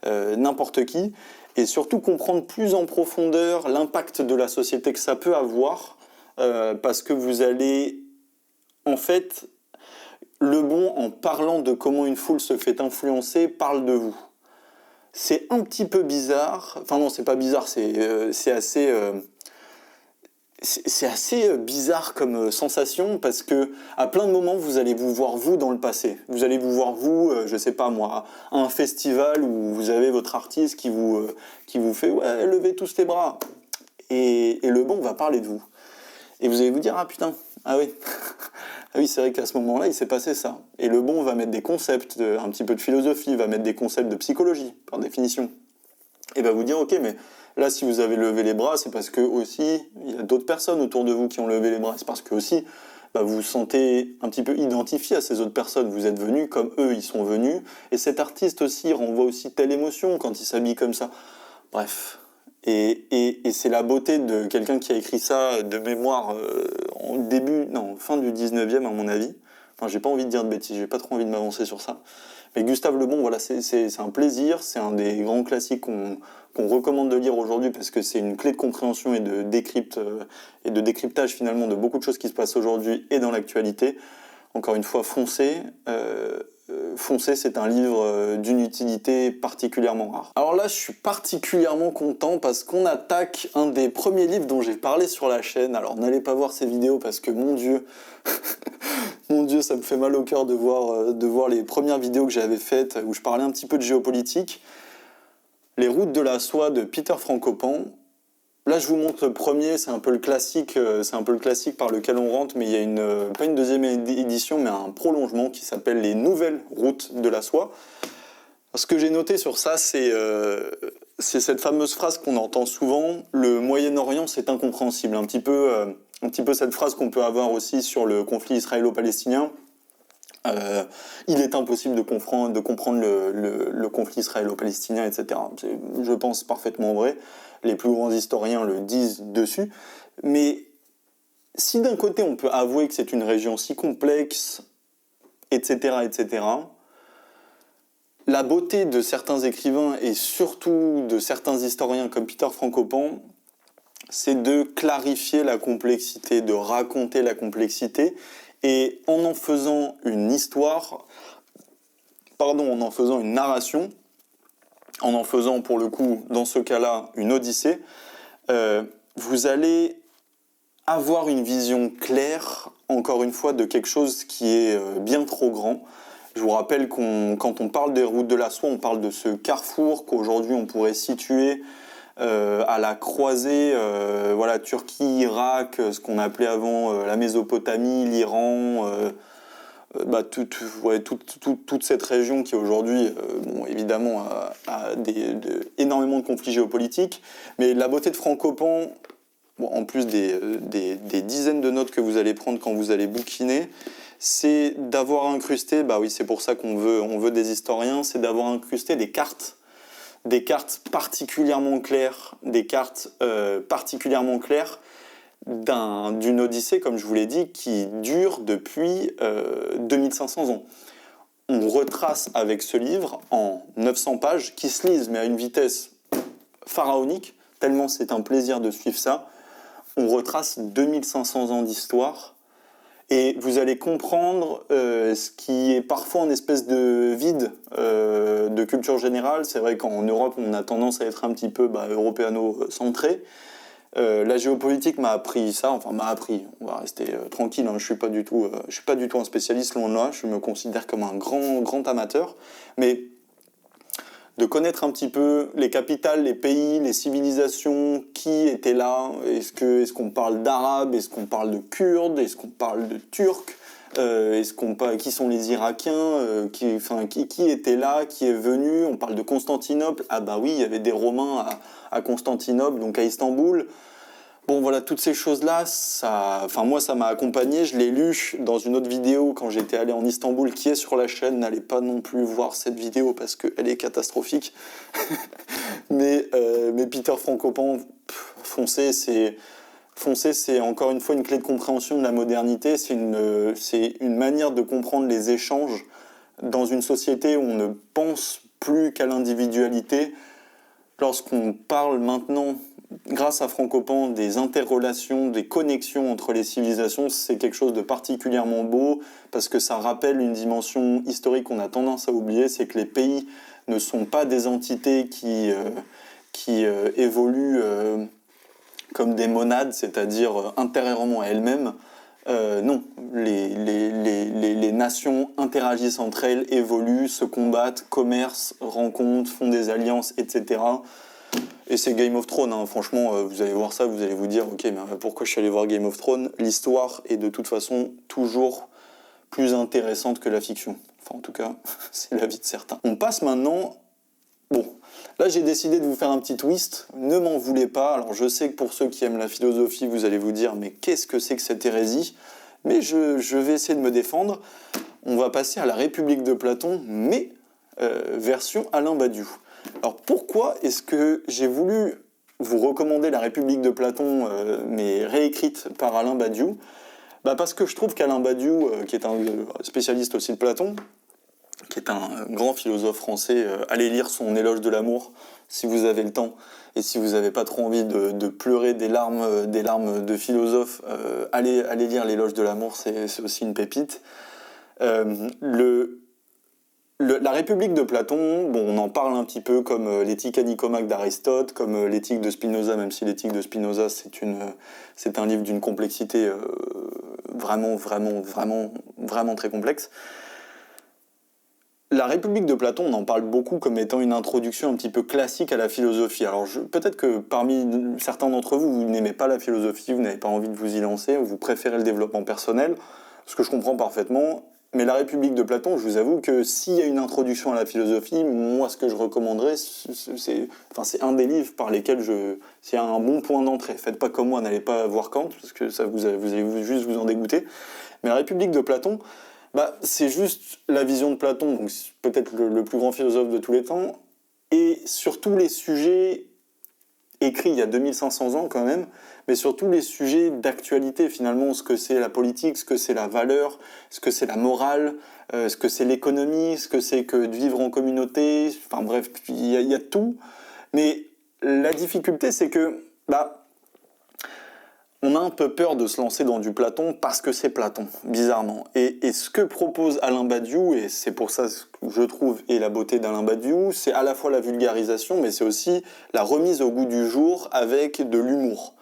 n'importe qui, et surtout comprendre plus en profondeur l'impact de la société que ça peut avoir, parce que vous allez, en fait, Lebon, en parlant de comment une foule se fait influencer, parle de vous. C'est un petit peu bizarre, enfin non, c'est pas bizarre, c'est assez bizarre comme sensation parce que à plein de moments vous allez vous voir vous dans le passé. Vous allez vous voir vous, je sais pas moi, à un festival où vous avez votre artiste qui vous fait ouais, levez tous les bras. Et Lebon va parler de vous. Et vous allez vous dire ah putain, ah oui. Ah oui, c'est vrai qu'à ce moment-là, il s'est passé ça. Et Lebon va mettre des concepts, un petit peu de philosophie, va mettre des concepts de psychologie, par définition. Et va vous dire, ok, mais là, si vous avez levé les bras, c'est parce que aussi, il y a d'autres personnes autour de vous qui ont levé les bras. C'est parce que aussi, vous vous sentez un petit peu identifié à ces autres personnes. Vous êtes venus comme eux, ils sont venus. Et cet artiste aussi renvoie aussi telle émotion quand il s'habille comme ça. Bref. Et c'est la beauté de quelqu'un qui a écrit ça de mémoire fin du 19e à mon avis. Enfin, j'ai pas envie de dire de bêtises, j'ai pas trop envie de m'avancer sur ça. Mais Gustave Le Bon, voilà, c'est un plaisir, c'est un des grands classiques qu'on recommande de lire aujourd'hui parce que c'est une clé de compréhension et de décryptage finalement de beaucoup de choses qui se passent aujourd'hui et dans l'actualité. Encore une fois, foncez. Foncez, c'est un livre d'une utilité particulièrement rare. Alors là, je suis particulièrement content parce qu'on attaque un des premiers livres dont j'ai parlé sur la chaîne. Alors n'allez pas voir ces vidéos parce que mon Dieu, mon Dieu, ça me fait mal au cœur de voir les premières vidéos que j'avais faites où je parlais un petit peu de géopolitique. Les routes de la soie de Peter Frankopan. Là, je vous montre le premier, c'est un peu le classique par lequel on rentre, mais il y a pas une deuxième édition, mais un prolongement qui s'appelle Les Nouvelles Routes de la Soie. Ce que j'ai noté sur ça, c'est cette fameuse phrase qu'on entend souvent, le Moyen-Orient, c'est incompréhensible. Un petit peu cette phrase qu'on peut avoir aussi sur le conflit israélo-palestinien. Il est impossible de comprendre le conflit israélo-palestinien, etc. C'est, je pense, parfaitement vrai. Les plus grands historiens le disent dessus. Mais si d'un côté on peut avouer que c'est une région si complexe, etc., etc., la beauté de certains écrivains et surtout de certains historiens comme Peter Frankopan, c'est de clarifier la complexité, de raconter la complexité, et en faisant une histoire, en en faisant une narration, en en faisant pour le coup, dans ce cas-là, une odyssée, vous allez avoir une vision claire, encore une fois, de quelque chose qui est bien trop grand. Je vous rappelle quand on parle des routes de la soie, on parle de ce carrefour qu'aujourd'hui on pourrait situer à la croisée, Turquie, Irak, ce qu'on appelait avant la Mésopotamie, l'Iran, toute cette région qui aujourd'hui, évidemment, a énormément de conflits géopolitiques. Mais la beauté de Frankopan, en plus des dizaines de notes que vous allez prendre quand vous allez bouquiner, c'est d'avoir incrusté, c'est pour ça qu'on veut des historiens, c'est d'avoir incrusté des cartes particulièrement claires, d'une odyssée, comme je vous l'ai dit, qui dure depuis 2500 ans. On retrace avec ce livre, en 900 pages, qui se lisent, mais à une vitesse pharaonique, tellement c'est un plaisir de suivre ça. On retrace 2500 ans d'histoire, et vous allez comprendre ce qui est parfois une espèce de vide de culture générale. C'est vrai qu'en Europe, on a tendance à être un petit peu européano-centré. La géopolitique m'a appris ça, on va rester tranquille, hein, je suis pas du tout un spécialiste, loin de là, je me considère comme un grand amateur, mais de connaître un petit peu les capitales, les pays, les civilisations, qui étaient là, est-ce qu'on parle d'Arabes, est-ce qu'on parle de Kurdes, est-ce qu'on parle de Turcs, qui sont les Irakiens, qui était là, qui est venu, on parle de Constantinople, ah bah oui, il y avait des Romains à Constantinople, donc à Istanbul. Bon voilà, toutes ces choses-là, moi ça m'a accompagné, je l'ai lu dans une autre vidéo quand j'étais allé en Istanbul, qui est sur la chaîne, n'allez pas non plus voir cette vidéo parce qu'elle est catastrophique. mais Peter Frankopan, foncez, c'est encore une fois une clé de compréhension de la modernité, c'est une manière de comprendre les échanges dans une société où on ne pense plus qu'à l'individualité. Lorsqu'on parle maintenant, grâce à Frankopan, des interrelations, des connexions entre les civilisations, c'est quelque chose de particulièrement beau, parce que ça rappelle une dimension historique qu'on a tendance à oublier, c'est que les pays ne sont pas des entités qui évoluent comme des monades, c'est-à-dire intérieurement à elles-mêmes. Non, les nations interagissent entre elles, évoluent, se combattent, commercent, rencontrent, font des alliances, etc. Et c'est Game of Thrones, hein. Franchement, vous allez voir ça, vous allez vous dire, ok, mais pourquoi je suis allé voir Game of Thrones? L'histoire est de toute façon toujours plus intéressante que la fiction. Enfin, en tout cas, c'est l'avis de certains. On passe maintenant... Bon, là j'ai décidé de vous faire un petit twist, ne m'en voulez pas. Alors je sais que pour ceux qui aiment la philosophie, vous allez vous dire, mais qu'est-ce que c'est que cette hérésie? Mais je vais essayer de me défendre. On va passer à la République de Platon, mais version Alain Badiou. Alors pourquoi est-ce que j'ai voulu vous recommander la République de Platon, mais réécrite par Alain Badiou? Parce que je trouve qu'Alain Badiou, qui est un spécialiste aussi de Platon, qui est un grand philosophe français, allez lire son Éloge de l'amour si vous avez le temps, et si vous n'avez pas trop envie de pleurer des larmes de philosophe, allez lire l'Éloge de l'amour, c'est aussi une pépite. La République de Platon, bon, on en parle un petit peu comme l'éthique à Nicomaque d'Aristote, comme l'éthique de Spinoza, même si l'éthique de Spinoza, c'est un livre d'une complexité vraiment très complexe. La République de Platon, on en parle beaucoup comme étant une introduction un petit peu classique à la philosophie. Alors peut-être que parmi certains d'entre vous, vous n'aimez pas la philosophie, vous n'avez pas envie de vous y lancer, ou vous préférez le développement personnel, ce que je comprends parfaitement. Mais la République de Platon, je vous avoue que s'il y a une introduction à la philosophie, moi ce que je recommanderais, c'est un des livres par lesquels c'est un bon point d'entrée. Faites pas comme moi, n'allez pas voir Kant, parce que ça vous allez juste vous en dégoûter. Mais la République de Platon, c'est juste la vision de Platon, donc peut-être le plus grand philosophe de tous les temps, et sur tous les sujets écrits il y a 2500 ans quand même, mais sur tous les sujets d'actualité finalement, ce que c'est la politique, ce que c'est la valeur, ce que c'est la morale, ce que c'est l'économie, ce que c'est que de vivre en communauté, enfin bref, il y a tout. Mais la difficulté c'est que, on a un peu peur de se lancer dans du Platon parce que c'est Platon, bizarrement. Et ce que propose Alain Badiou, et c'est pour ça que je trouve et la beauté d'Alain Badiou, c'est à la fois la vulgarisation, mais c'est aussi la remise au goût du jour avec de l'humour.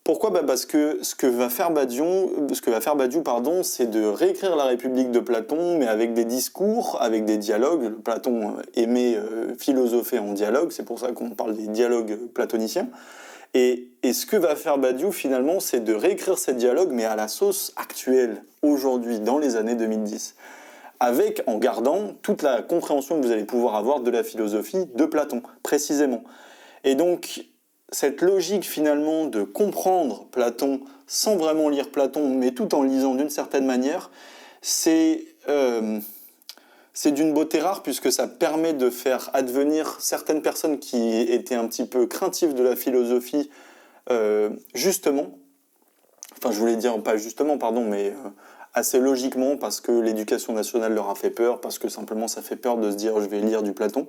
Pourquoi ? Parce que ce que va faire Badiou, c'est de réécrire la République de Platon, mais avec des discours, avec des dialogues. Platon aimait philosopher en dialogue, c'est pour ça qu'on parle des dialogues platoniciens. Et ce que va faire Badiou, finalement, c'est de réécrire ces dialogues, mais à la sauce actuelle, aujourd'hui, dans les années 2010, en gardant toute la compréhension que vous allez pouvoir avoir de la philosophie de Platon, précisément. Et donc, cette logique, finalement, de comprendre Platon sans vraiment lire Platon, mais tout en lisant d'une certaine manière, c'est d'une beauté rare puisque ça permet de faire advenir certaines personnes qui étaient un petit peu craintives de la philosophie, justement, enfin je voulais dire pas justement, pardon, mais assez logiquement parce que l'éducation nationale leur a fait peur, parce que simplement ça fait peur de se dire je vais lire du Platon.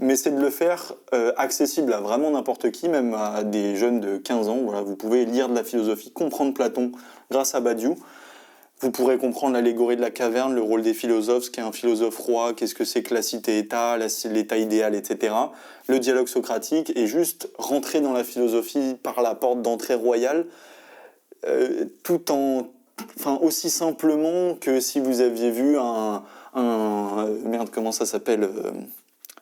Mais c'est de le faire accessible à vraiment n'importe qui, même à des jeunes de 15 ans. Voilà, vous pouvez lire de la philosophie, comprendre Platon grâce à Badiou. Vous pourrez comprendre l'allégorie de la caverne, le rôle des philosophes, ce qu'est un philosophe roi, qu'est-ce que c'est que la cité-État, l'état idéal, etc. Le dialogue socratique, et juste rentrer dans la philosophie par la porte d'entrée royale, tout en... Enfin, aussi simplement que si vous aviez vu merde, comment ça s'appelle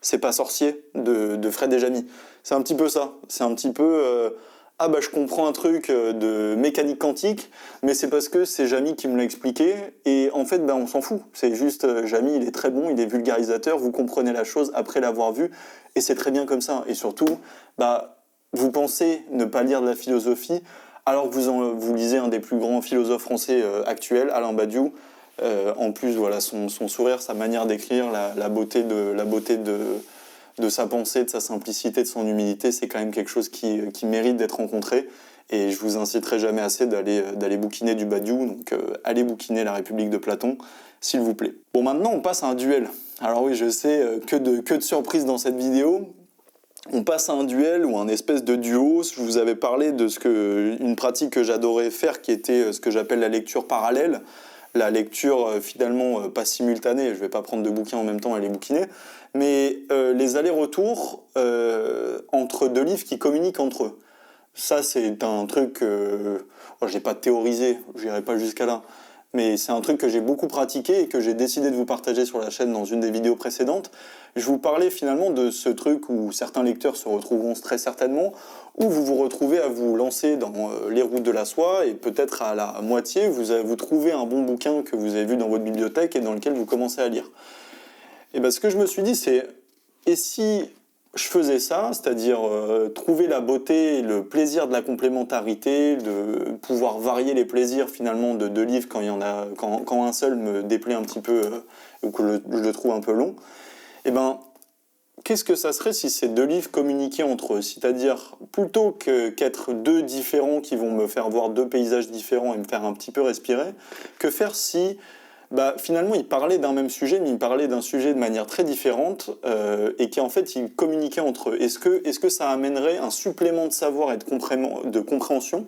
C'est pas sorcier de Fred et Jamy. C'est un petit peu ça. C'est un petit peu... ah bah je comprends un truc de mécanique quantique, mais c'est parce que c'est Jamy qui me l'a expliqué, et en fait bah, on s'en fout. C'est juste, Jamy il est très bon, il est vulgarisateur, vous comprenez la chose après l'avoir vu, et c'est très bien comme ça. Et surtout, bah, vous pensez ne pas lire de la philosophie, alors que vous lisez un des plus grands philosophes français actuels, Alain Badiou. En plus, voilà, son sourire, sa manière d'écrire, la beauté de sa pensée, de sa simplicité, de son humilité, c'est quand même quelque chose qui mérite d'être rencontré. Et je vous inciterai jamais assez d'aller bouquiner du Badiou. Donc allez bouquiner La République de Platon, s'il vous plaît. Bon, maintenant on passe à un duel. Alors oui, je sais, que de surprises dans cette vidéo. On passe à un duel ou un espèce de duo. Je vous avais parlé de une pratique que j'adorais faire, qui était ce que j'appelle la lecture parallèle. La lecture finalement pas simultanée, je ne vais pas prendre deux bouquins en même temps et les bouquiner, mais les allers-retours entre deux livres qui communiquent entre eux. Ça, c'est un truc que je n'ai pas théorisé, je n'irai pas jusqu'à là, mais c'est un truc que j'ai beaucoup pratiqué et que j'ai décidé de vous partager sur la chaîne dans une des vidéos précédentes. Je vous parlais finalement de ce truc où certains lecteurs se retrouveront très certainement, où vous vous retrouvez à vous lancer dans les routes de la soie, et peut-être à la moitié, vous trouvez un bon bouquin que vous avez vu dans votre bibliothèque et dans lequel vous commencez à lire. Et bien ce que je me suis dit, c'est, et si je faisais ça, c'est-à-dire trouver la beauté et le plaisir de la complémentarité, de pouvoir varier les plaisirs finalement de deux livres quand un seul me déplaît un petit peu ou que je le trouve un peu long, et ben qu'est-ce que ça serait si ces deux livres communiquaient entre eux? C'est-à-dire, plutôt qu'être deux différents qui vont me faire voir deux paysages différents et me faire un petit peu respirer, que faire si, finalement, ils parlaient d'un même sujet, mais ils parlaient d'un sujet de manière très différente, et qu'en fait, ils communiquaient entre eux. Est-ce que ça amènerait un supplément de savoir et de compréhension,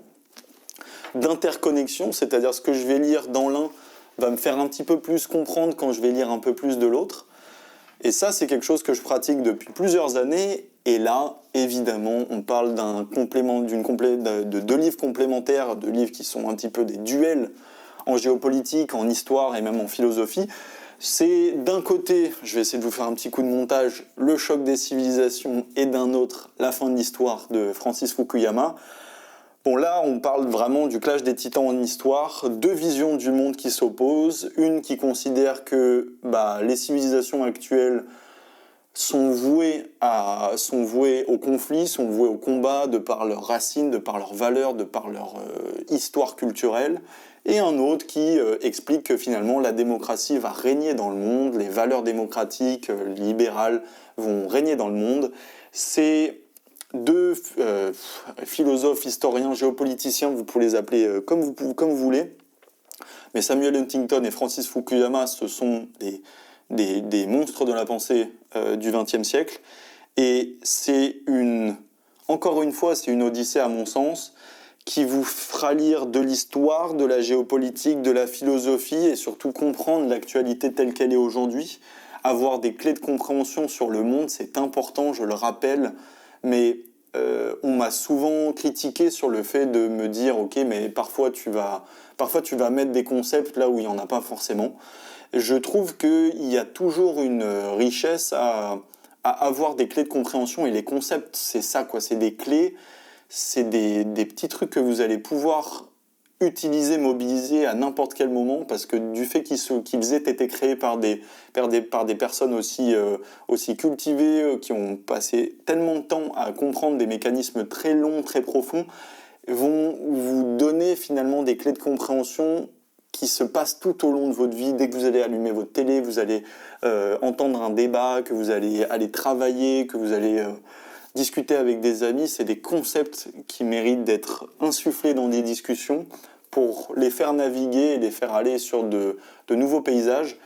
d'interconnexion, c'est-à-dire ce que je vais lire dans l'un va me faire un petit peu plus comprendre quand je vais lire un peu plus de l'autre? Et ça, c'est quelque chose que je pratique depuis plusieurs années. Et là, évidemment, on parle de deux livres complémentaires, de livres qui sont un petit peu des duels en géopolitique, en histoire et même en philosophie. C'est d'un côté, je vais essayer de vous faire un petit coup de montage, Le choc des civilisations, et d'un autre, La fin de l'histoire de Francis Fukuyama. Bon, là, on parle vraiment du clash des titans en histoire, deux visions du monde qui s'opposent, une qui considère que les civilisations actuelles sont vouées au conflit, sont vouées au combat de par leurs racines, de par leurs valeurs, de par leur histoire culturelle, et un autre qui explique que finalement la démocratie va régner dans le monde, les valeurs démocratiques, libérales vont régner dans le monde. C'est deux philosophes, historiens, géopoliticiens, vous pouvez les appeler comme vous voulez, mais Samuel Huntington et Francis Fukuyama, ce sont des monstres de la pensée du XXe siècle, et encore une fois, c'est une odyssée à mon sens, qui vous fera lire de l'histoire, de la géopolitique, de la philosophie, et surtout comprendre l'actualité telle qu'elle est aujourd'hui. Avoir des clés de compréhension sur le monde, c'est important, je le rappelle, mais on m'a souvent critiqué sur le fait de me dire « Ok, mais parfois tu vas mettre des concepts là où il n'y en a pas forcément ». Je trouve qu'il y a toujours une richesse à avoir des clés de compréhension, et les concepts, c'est ça, quoi. C'est des clés, c'est des petits trucs que vous allez pouvoir utiliser, mobiliser à n'importe quel moment, parce que du fait qu'ils aient été créés par des personnes aussi cultivées, qui ont passé tellement de temps à comprendre des mécanismes très longs, très profonds, vont vous donner finalement des clés de compréhension qui se passent tout au long de votre vie. Dès que vous allez allumer votre télé, vous allez entendre un débat, que vous allez aller travailler, que vous allez discuter avec des amis, c'est des concepts qui méritent d'être insufflés dans des discussions pour les faire naviguer et les faire aller sur de nouveaux paysages.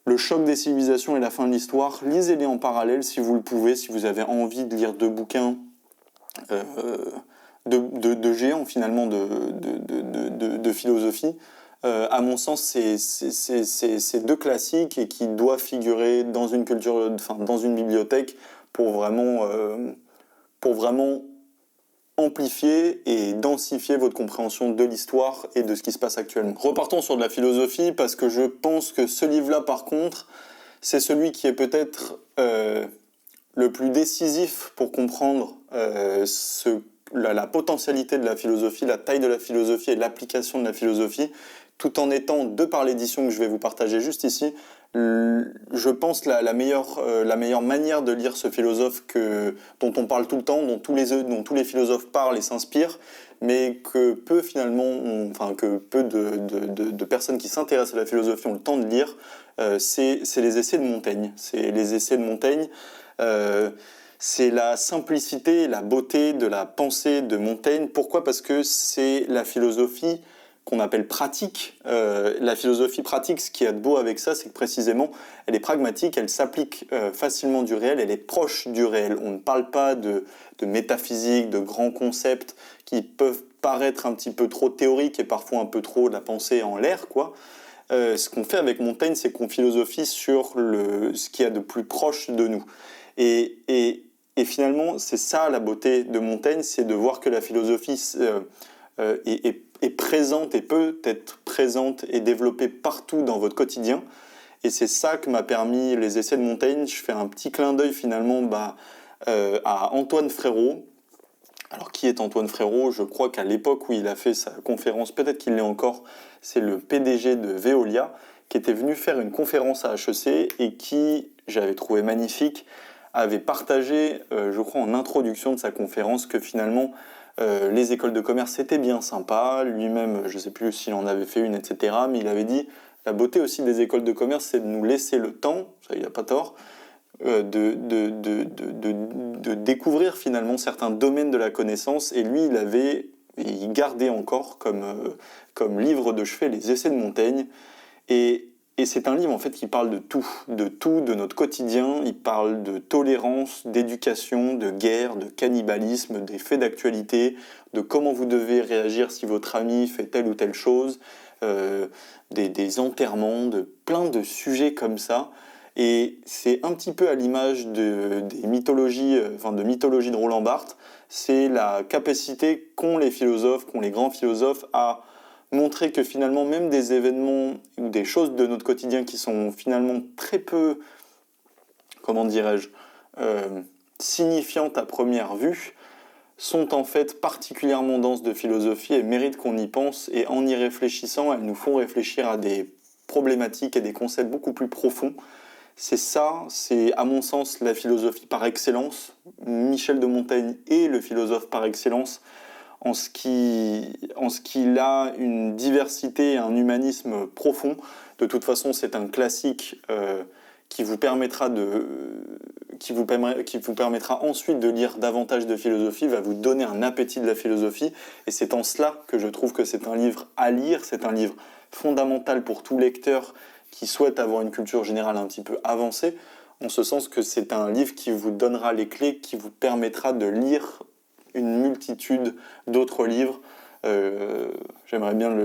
Le choc des civilisations et la fin de l'histoire, lisez-les en parallèle si vous le pouvez, si vous avez envie de lire 2 bouquins de géants finalement de philosophie. À mon sens, c'est 2 classiques et qui doivent figurer dans une culture, enfin, dans une bibliothèque pour vraiment amplifier et densifier votre compréhension de l'histoire et de ce qui se passe actuellement. Repartons sur de la philosophie, parce que je pense que ce livre-là, par contre, c'est celui qui est peut-être le plus décisif pour comprendre la potentialité de la philosophie, la taille de la philosophie et l'application de la philosophie, tout en étant, de par l'édition que je vais vous partager juste ici, je pense la meilleure manière de lire ce philosophe dont on parle tout le temps, dont tous les philosophes parlent et s'inspirent, mais que peu de personnes qui s'intéressent à la philosophie ont le temps de lire, c'est les essais de Montaigne. C'est les essais de Montaigne. C'est la simplicité, la beauté de la pensée de Montaigne. Pourquoi ? Parce que c'est la philosophie qu'on appelle pratique. La philosophie pratique, ce qui est de beau avec ça, c'est que précisément, elle est pragmatique, elle s'applique facilement du réel, elle est proche du réel. On ne parle pas de métaphysique, de grands concepts qui peuvent paraître un petit peu trop théoriques et parfois un peu trop de la pensée en l'air, quoi. Ce qu'on fait avec Montaigne, c'est qu'on philosophie sur ce qu'il y a de plus proche de nous. Et finalement, c'est ça la beauté de Montaigne, c'est de voir que la philosophie est présente et peut être présente et développée partout dans votre quotidien. Et c'est ça que m'a permis les essais de Montaigne. Je fais un petit clin d'œil finalement à Antoine Frérot. Alors qui est Antoine Frérot ? Je crois qu'à l'époque où il a fait sa conférence, peut-être qu'il l'est encore, c'est le PDG de Veolia, qui était venu faire une conférence à HEC et qui, j'avais trouvé magnifique, avait partagé, je crois en introduction de sa conférence, que finalement les écoles de commerce c'était bien sympa, lui-même je ne sais plus s'il en avait fait une, etc. Mais il avait dit, la beauté aussi des écoles de commerce c'est de nous laisser le temps, ça il n'a pas tort, de découvrir finalement certains domaines de la connaissance. Et lui il gardait encore comme livre de chevet les essais de Montaigne. Et c'est un livre en fait qui parle de tout, de notre quotidien. Il parle de tolérance, d'éducation, de guerre, de cannibalisme, des faits d'actualité, de comment vous devez réagir si votre ami fait telle ou telle chose, des enterrements, de plein de sujets comme ça. Et c'est un petit peu à l'image des mythologies, de mythologie de Roland Barthes. C'est la capacité qu'ont les grands philosophes à montrer que finalement même des événements ou des choses de notre quotidien qui sont finalement très peu, signifiantes à première vue, sont en fait particulièrement denses de philosophie et méritent qu'on y pense, et en y réfléchissant, elles nous font réfléchir à des problématiques et des concepts beaucoup plus profonds. C'est à mon sens la philosophie par excellence. Michel de Montaigne est le philosophe par excellence, en ce qu'il a une diversité et un humanisme profond. De toute façon, c'est un classique qui vous permettra ensuite de lire davantage de philosophie, va vous donner un appétit de la philosophie. Et c'est en cela que je trouve que c'est un livre à lire, c'est un livre fondamental pour tout lecteur qui souhaite avoir une culture générale un petit peu avancée, en ce sens que c'est un livre qui vous donnera les clés, qui vous permettra de lire une multitude d'autres livres. J'aimerais bien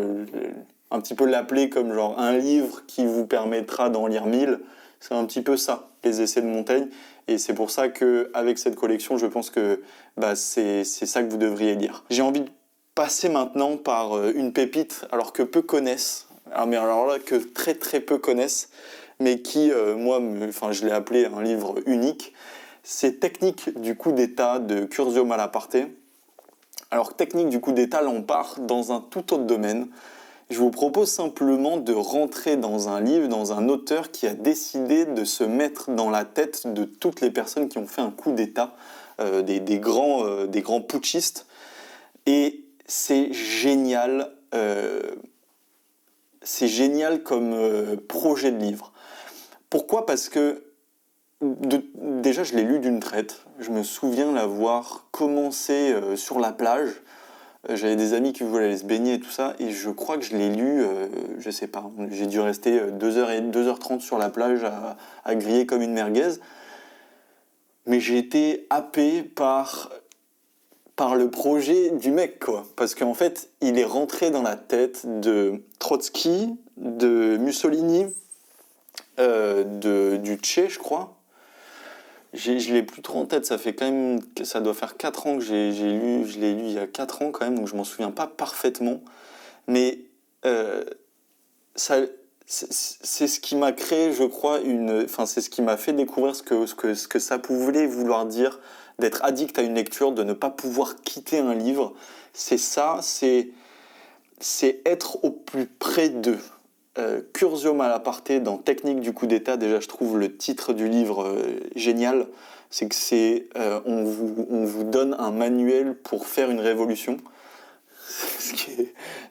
un petit peu l'appeler comme genre un livre qui vous permettra d'en lire 1000. C'est un petit peu ça, les essais de Montaigne. Et c'est pour ça qu'avec cette collection, je pense que c'est ça que vous devriez lire. J'ai envie de passer maintenant par une pépite, alors que peu connaissent, que très très peu connaissent, mais qui, je l'ai appelé un livre unique. C'est Technique du coup d'État de Curzio Malaparte. Alors, Technique du coup d'État, là on part dans un tout autre domaine. Je vous propose simplement de rentrer dans un livre, dans un auteur qui a décidé de se mettre dans la tête de toutes les personnes qui ont fait un coup d'État, des grands putschistes. Et c'est génial comme projet de livre. Pourquoi ? Parce que déjà, je l'ai lu d'une traite. Je me souviens l'avoir commencé sur la plage. J'avais des amis qui voulaient aller se baigner et tout ça, et je crois que je l'ai lu, je sais pas, j'ai dû rester 2h30 sur la plage à griller comme une merguez. Mais j'ai été happé par le projet du mec, quoi. Parce qu'en fait, il est rentré dans la tête de Trotsky, de Mussolini, du Tché, je crois. Je l'ai plus trop en tête, ça doit faire 4 ans que je l'ai lu il y a 4 ans quand même, donc je m'en souviens pas parfaitement. Mais ça, c'est ce qui m'a créé, je crois, c'est ce qui m'a fait découvrir ce que ça pouvait vouloir dire d'être addict à une lecture, de ne pas pouvoir quitter un livre. C'est ça, c'est être au plus près d'eux. Curzio Malaparte dans Technique du coup d'État, déjà je trouve le titre du livre génial. C'est que on vous donne un manuel pour faire une révolution.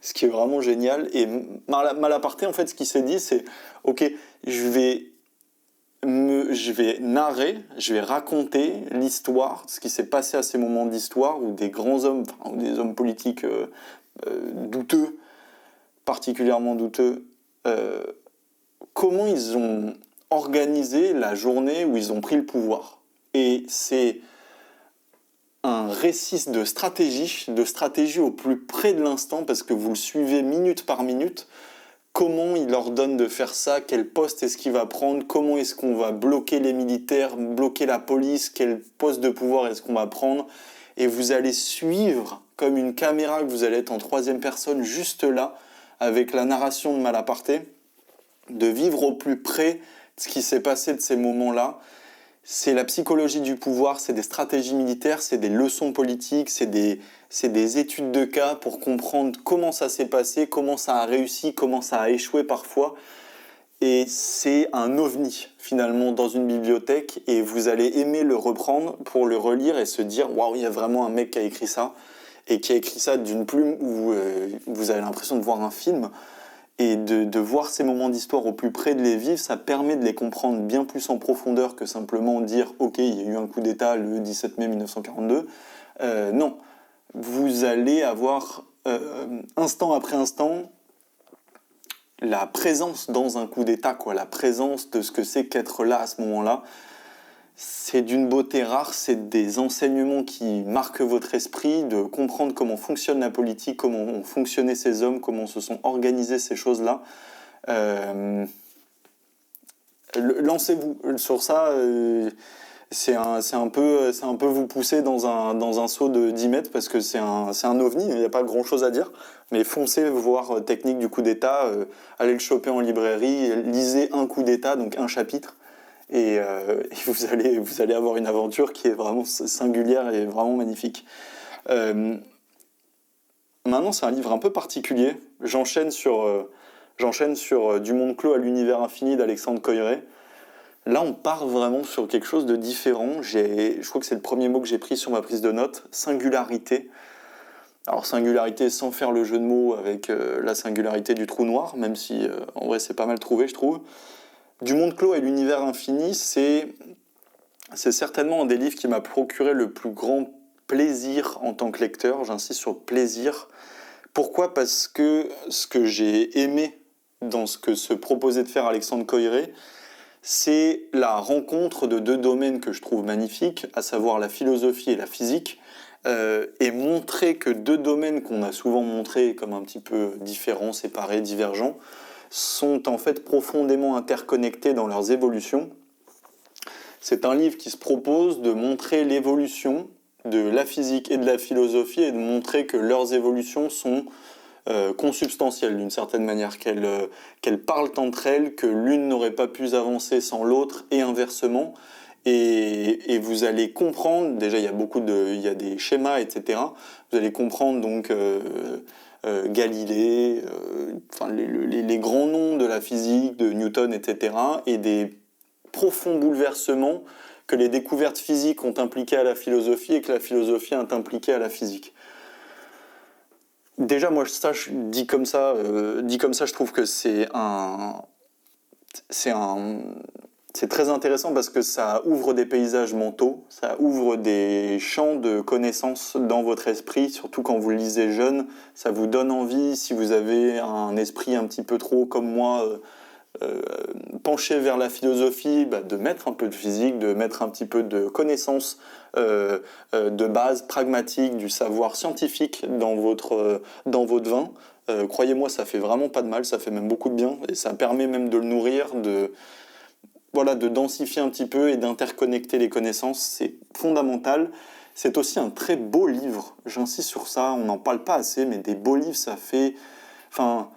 Ce qui est vraiment génial. Et Malaparte, en fait, ce qu'il s'est dit, c'est ok, je vais narrer, je vais raconter l'histoire, ce qui s'est passé à ces moments d'histoire où des grands hommes, ou des hommes politiques douteux, particulièrement douteux, comment ils ont organisé la journée où ils ont pris le pouvoir. Et c'est un récit de stratégie au plus près de l'instant, parce que vous le suivez minute par minute, comment il leur donne de faire ça, quel poste est-ce qu'il va prendre, comment est-ce qu'on va bloquer les militaires, bloquer la police, quel poste de pouvoir est-ce qu'on va prendre, et vous allez suivre comme une caméra, que vous allez être en troisième personne juste là, avec la narration de Malaparte, de vivre au plus près de ce qui s'est passé de ces moments-là. C'est la psychologie du pouvoir, c'est des stratégies militaires, c'est des leçons politiques, c'est des études de cas pour comprendre comment ça s'est passé, comment ça a réussi, comment ça a échoué parfois. Et c'est un ovni, finalement, dans une bibliothèque, et vous allez aimer le reprendre pour le relire et se dire « Waouh, il y a vraiment un mec qui a écrit ça », et qui a écrit ça d'une plume où vous avez l'impression de voir un film. Et de voir ces moments d'histoire au plus près, de les vivre, ça permet de les comprendre bien plus en profondeur que simplement dire « Ok, il y a eu un coup d'État le 17 mai 1942 ». Non, vous allez avoir instant après instant la présence dans un coup d'État, quoi, la présence de ce que c'est qu'être là à ce moment-là. C'est d'une beauté rare, c'est des enseignements qui marquent votre esprit, de comprendre comment fonctionne la politique, comment ont fonctionné ces hommes, comment se sont organisées ces choses-là. Lancez-vous sur ça, c'est un peu vous pousser dans un saut de 10 mètres, parce que c'est un ovni, il n'y a pas grand-chose à dire, mais foncez voir Technique du coup d'État, allez le choper en librairie, lisez un coup d'État, donc un chapitre, et vous allez avoir une aventure qui est vraiment singulière et vraiment magnifique. Maintenant, c'est un livre un peu particulier. J'enchaîne sur Du monde clos à l'univers infini d'Alexandre Coiré. Là, on part vraiment sur quelque chose de différent. Je crois que c'est le premier mot que j'ai pris sur ma prise de notes, singularité. Alors singularité sans faire le jeu de mots avec la singularité du trou noir, même si en vrai c'est pas mal trouvé, je trouve. Du monde clos et l'univers infini, c'est certainement un des livres qui m'a procuré le plus grand plaisir en tant que lecteur. J'insiste sur plaisir. Pourquoi ? Parce que ce que j'ai aimé dans ce que se proposait de faire Alexandre Coiré, c'est la rencontre de deux domaines que je trouve magnifiques, à savoir la philosophie et la physique, et montrer que deux domaines qu'on a souvent montrés comme un petit peu différents, séparés, divergents, sont en fait profondément interconnectés dans leurs évolutions. C'est un livre qui se propose de montrer l'évolution de la physique et de la philosophie, et de montrer que leurs évolutions sont consubstantielles d'une certaine manière, qu'elles parlent entre elles, que l'une n'aurait pas pu avancer sans l'autre, et inversement. Et vous allez comprendre, déjà il y a des schémas, etc. Vous allez comprendre donc Galilée, les grands noms de la physique, de Newton, etc. Et des profonds bouleversements que les découvertes physiques ont impliqué à la philosophie et que la philosophie a impliqué à la physique. Déjà, moi, ça, dit comme ça, je trouve que c'est C'est très intéressant parce que ça ouvre des paysages mentaux, ça ouvre des champs de connaissances dans votre esprit, surtout quand vous lisez jeune, ça vous donne envie, si vous avez un esprit un petit peu trop comme moi, penché vers la philosophie, de mettre un peu de physique, de mettre un petit peu de connaissances de base pragmatique, du savoir scientifique dans votre vin. Croyez-moi, ça fait vraiment pas de mal, ça fait même beaucoup de bien, et ça permet même de le nourrir, de densifier un petit peu et d'interconnecter les connaissances, c'est fondamental. C'est aussi un très beau livre, j'insiste sur ça, on n'en parle pas assez, mais des beaux livres, ça fait... Enfin,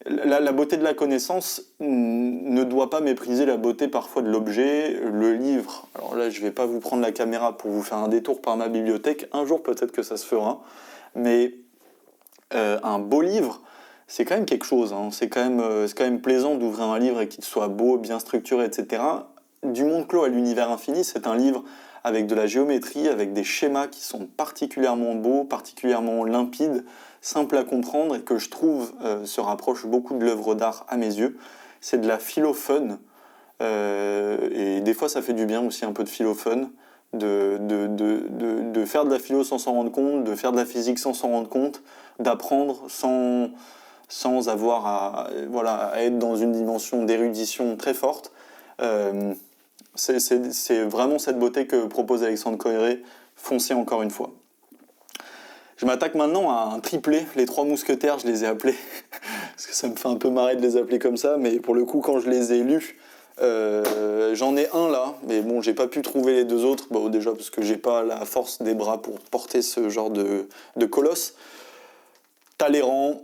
la beauté de la connaissance ne doit pas mépriser la beauté parfois de l'objet. Le livre, alors là je ne vais pas vous prendre la caméra pour vous faire un détour par ma bibliothèque, un jour peut-être que ça se fera, mais un beau livre, c'est quand même quelque chose, hein. C'est quand même plaisant d'ouvrir un livre et qu'il soit beau, bien structuré, etc. Du monde clos à l'univers infini, c'est un livre avec de la géométrie, avec des schémas qui sont particulièrement beaux, particulièrement limpides, simples à comprendre et que je trouve se rapproche beaucoup de l'œuvre d'art à mes yeux. C'est de la philo fun, et des fois ça fait du bien aussi un peu de philo fun, de faire de la philo sans s'en rendre compte, de faire de la physique sans s'en rendre compte, d'apprendre sans avoir à être dans une dimension d'érudition très forte. C'est vraiment cette beauté que propose Alexandre Coiré. Foncez encore une fois. Je m'attaque maintenant à un triplé, les Trois Mousquetaires, je les ai appelés, parce que ça me fait un peu marrer de les appeler comme ça, mais pour le coup, quand je les ai lus, j'en ai un là, mais bon, j'ai pas pu trouver les deux autres, déjà parce que j'ai pas la force des bras pour porter ce genre de colosse. Talleyrand,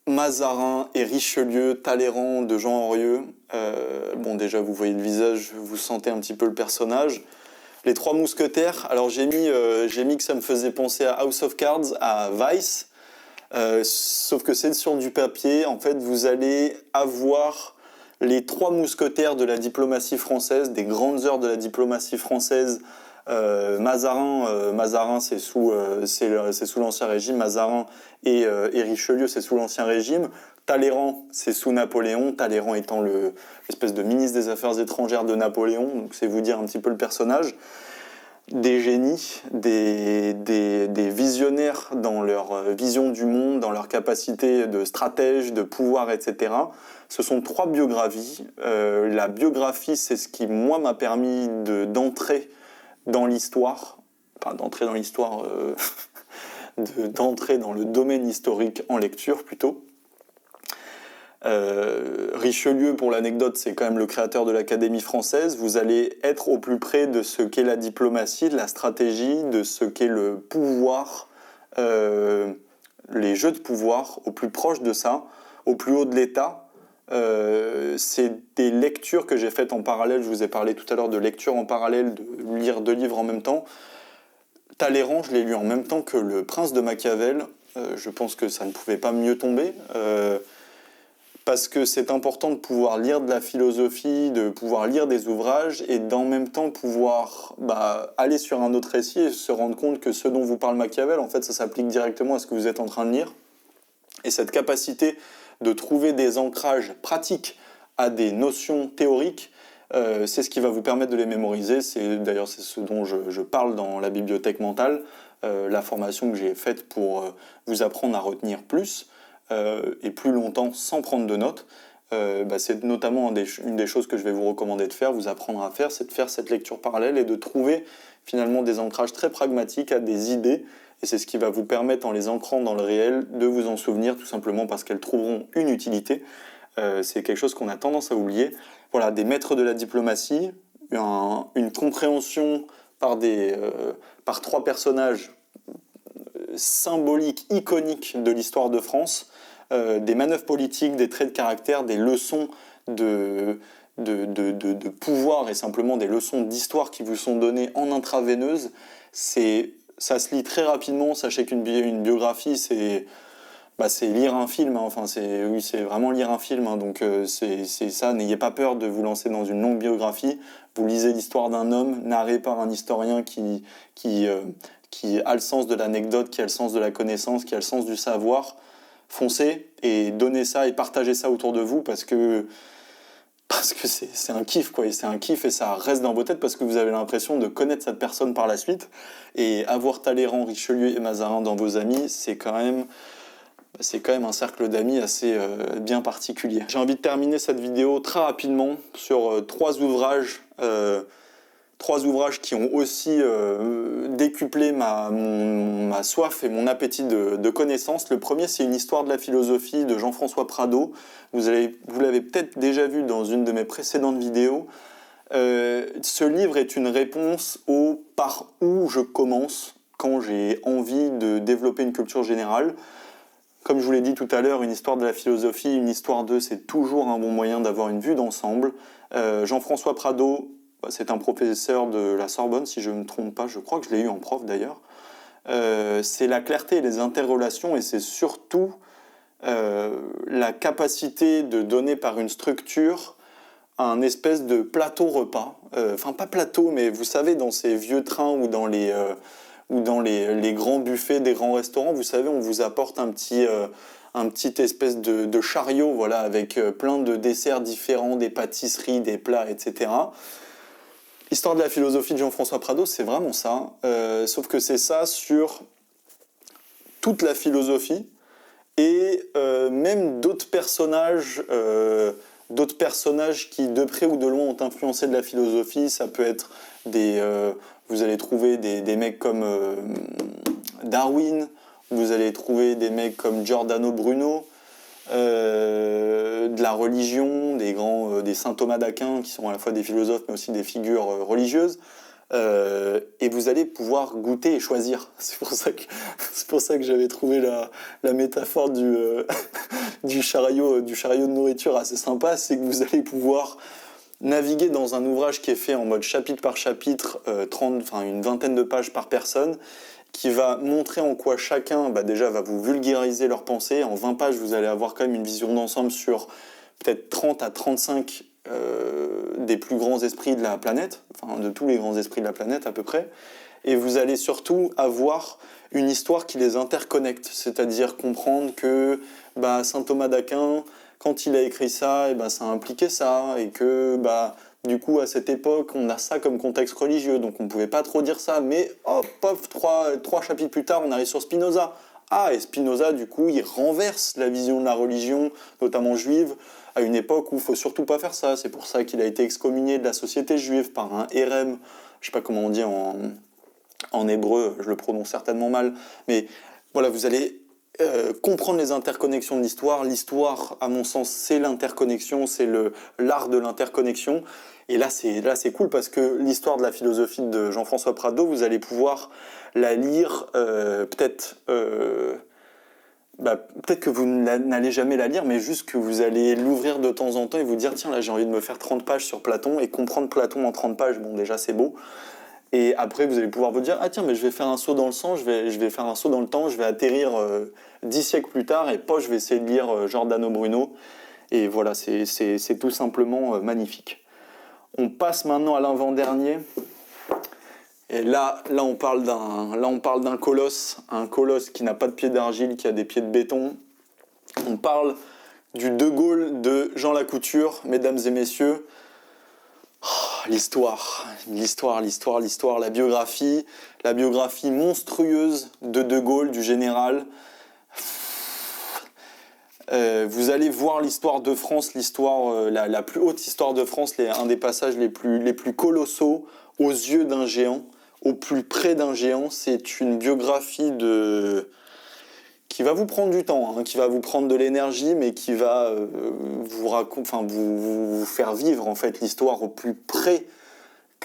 Mazarin et Richelieu, Talleyrand de Jean Henrieux. Déjà, vous voyez le visage, vous sentez un petit peu le personnage. Les Trois Mousquetaires, alors j'ai mis que ça me faisait penser à House of Cards, à Vice, sauf que c'est sur du papier. En fait, vous allez avoir les Trois Mousquetaires de la diplomatie française, des grandes heures de la diplomatie française. Mazarin c'est sous l'Ancien Régime, Mazarin et Richelieu c'est sous l'Ancien Régime, Talleyrand c'est sous Napoléon, Talleyrand étant l'espèce de ministre des Affaires étrangères de Napoléon, donc c'est vous dire un petit peu le personnage. Des génies, des visionnaires dans leur vision du monde, dans leur capacité de stratège, de pouvoir, etc. Ce sont trois biographies. La biographie, c'est ce qui, moi, m'a permis d'entrer dans l'histoire, d'entrer dans le domaine historique en lecture plutôt. Richelieu, pour l'anecdote, c'est quand même le créateur de l'Académie française. Vous allez être au plus près de ce qu'est la diplomatie, de la stratégie, de ce qu'est le pouvoir, les jeux de pouvoir, au plus proche de ça, au plus haut de l'État. C'est des lectures que j'ai faites en parallèle. Je vous ai parlé tout à l'heure de lecture en parallèle, de lire deux livres en même temps. Talleyrand, je l'ai lu en même temps que Le Prince de Machiavel. Je pense que ça ne pouvait pas mieux tomber. Parce que c'est important de pouvoir lire de la philosophie, de pouvoir lire des ouvrages et d'en même temps pouvoir aller sur un autre récit et se rendre compte que ce dont vous parle Machiavel, en fait, ça s'applique directement à ce que vous êtes en train de lire. Et cette capacité de trouver des ancrages pratiques à des notions théoriques, c'est ce qui va vous permettre de les mémoriser. D'ailleurs, c'est ce dont je parle dans la bibliothèque mentale, la formation que j'ai faite pour vous apprendre à retenir plus. Et plus longtemps sans prendre de notes, c'est notamment une des choses que je vais vous recommander de faire, vous apprendre à faire, c'est de faire cette lecture parallèle et de trouver finalement des ancrages très pragmatiques à des idées, et c'est ce qui va vous permettre, en les ancrant dans le réel, de vous en souvenir, tout simplement parce qu'elles trouveront une utilité. C'est quelque chose qu'on a tendance à oublier. Voilà, des maîtres de la diplomatie, une compréhension par trois personnages symboliques, iconiques de l'histoire de France, des manœuvres politiques, des traits de caractère, des leçons de pouvoir et simplement des leçons d'histoire qui vous sont données en intraveineuse. Ça se lit très rapidement. Sachez qu'une biographie, c'est lire un film, hein. Enfin, c'est vraiment lire un film, hein. Donc c'est ça, n'ayez pas peur de vous lancer dans une longue biographie. Vous lisez l'histoire d'un homme narré par un historien qui a le sens de l'anecdote, qui a le sens de la connaissance, qui a le sens du savoir. Foncez et donnez ça et partagez ça autour de vous, parce que parce que c'est un kiff, quoi, et c'est un kiff, et ça reste dans vos têtes parce que vous avez l'impression de connaître cette personne par la suite, et avoir Talleyrand, Richelieu et Mazarin dans vos amis, c'est quand même un cercle d'amis assez bien particulier. J'ai envie de terminer cette vidéo très rapidement sur trois ouvrages qui ont aussi décuplé ma soif et mon appétit de connaissances. Le premier, c'est une histoire de la philosophie de Jean-François Prado. Vous l'avez peut-être déjà vu dans une de mes précédentes vidéos. Ce livre est une réponse au par où je commence quand j'ai envie de développer une culture générale. Comme je vous l'ai dit tout à l'heure, une histoire de la philosophie, une histoire d'eux, c'est toujours un bon moyen d'avoir une vue d'ensemble. Jean-François Prado, c'est un professeur de la Sorbonne, si je ne me trompe pas, je crois que je l'ai eu en prof d'ailleurs. C'est la clarté et les interrelations, et c'est surtout la capacité de donner par une structure un espèce de plateau repas. Enfin, pas plateau, mais vous savez, dans ces vieux trains ou dans les grands buffets des grands restaurants, vous savez, on vous apporte un petit espèce de chariot, voilà, avec plein de desserts différents, des pâtisseries, des plats, etc. Histoire de la philosophie de Jean-François Prado, c'est vraiment ça, sauf que c'est ça sur toute la philosophie, et même d'autres personnages qui, de près ou de loin, ont influencé de la philosophie. Ça peut être vous allez trouver des mecs comme Darwin, vous allez trouver des mecs comme Giordano Bruno, de la religion, des saint Thomas d'Aquin, qui sont à la fois des philosophes mais aussi des figures religieuses. Et vous allez pouvoir goûter et choisir. C'est pour ça que j'avais trouvé la métaphore du chariot de nourriture assez sympa. C'est que vous allez pouvoir naviguer dans un ouvrage qui est fait en mode chapitre par chapitre, une vingtaine de pages par personne, qui va montrer en quoi chacun, déjà, va vous vulgariser leurs pensées. En 20 pages, vous allez avoir quand même une vision d'ensemble sur peut-être 30 à 35 des plus grands esprits de la planète, enfin de tous les grands esprits de la planète à peu près, et vous allez surtout avoir une histoire qui les interconnecte, c'est-à-dire comprendre que saint Thomas d'Aquin, quand il a écrit ça, ça impliquait ça, et que du coup à cette époque on a ça comme contexte religieux, donc on ne pouvait pas trop dire ça, mais hop, trois chapitres plus tard on arrive sur Spinoza. Et Spinoza, du coup, il renverse la vision de la religion, notamment juive, à une époque où il ne faut surtout pas faire ça. C'est pour ça qu'il a été excommunié de la société juive par un hérem, je ne sais pas comment on dit en hébreu, je le prononce certainement mal, mais voilà, vous allez comprendre les interconnexions de l'histoire. L'histoire, à mon sens, c'est l'interconnexion, c'est l'art de l'interconnexion. Et là, c'est cool parce que l'histoire de la philosophie de Jean-François Prado, vous allez pouvoir la lire peut-être que vous n'allez jamais la lire, mais juste que vous allez l'ouvrir de temps en temps et vous dire tiens, là j'ai envie de me faire 30 pages sur Platon, et comprendre Platon en 30 pages, bon déjà c'est beau. Et après vous allez pouvoir vous dire tiens, mais je vais faire un saut dans le sang, je vais faire un saut dans le temps, je vais atterrir 10 siècles plus tard, et je vais essayer de lire Giordano Bruno. Et voilà, c'est tout simplement magnifique. On passe maintenant à l'avant-dernier. Et là on parle d'un colosse, un colosse qui n'a pas de pieds d'argile, qui a des pieds de béton. On parle du De Gaulle de Jean Lacouture, mesdames et messieurs. L'histoire, la biographie monstrueuse de Gaulle, du général. Vous allez voir l'histoire de France, la plus haute histoire de France, un des passages les plus colossaux aux yeux d'un géant, au plus près d'un géant. C'est une biographie qui va vous prendre du temps, qui va vous prendre de l'énergie, mais qui va vous faire vivre en fait l'histoire au plus près,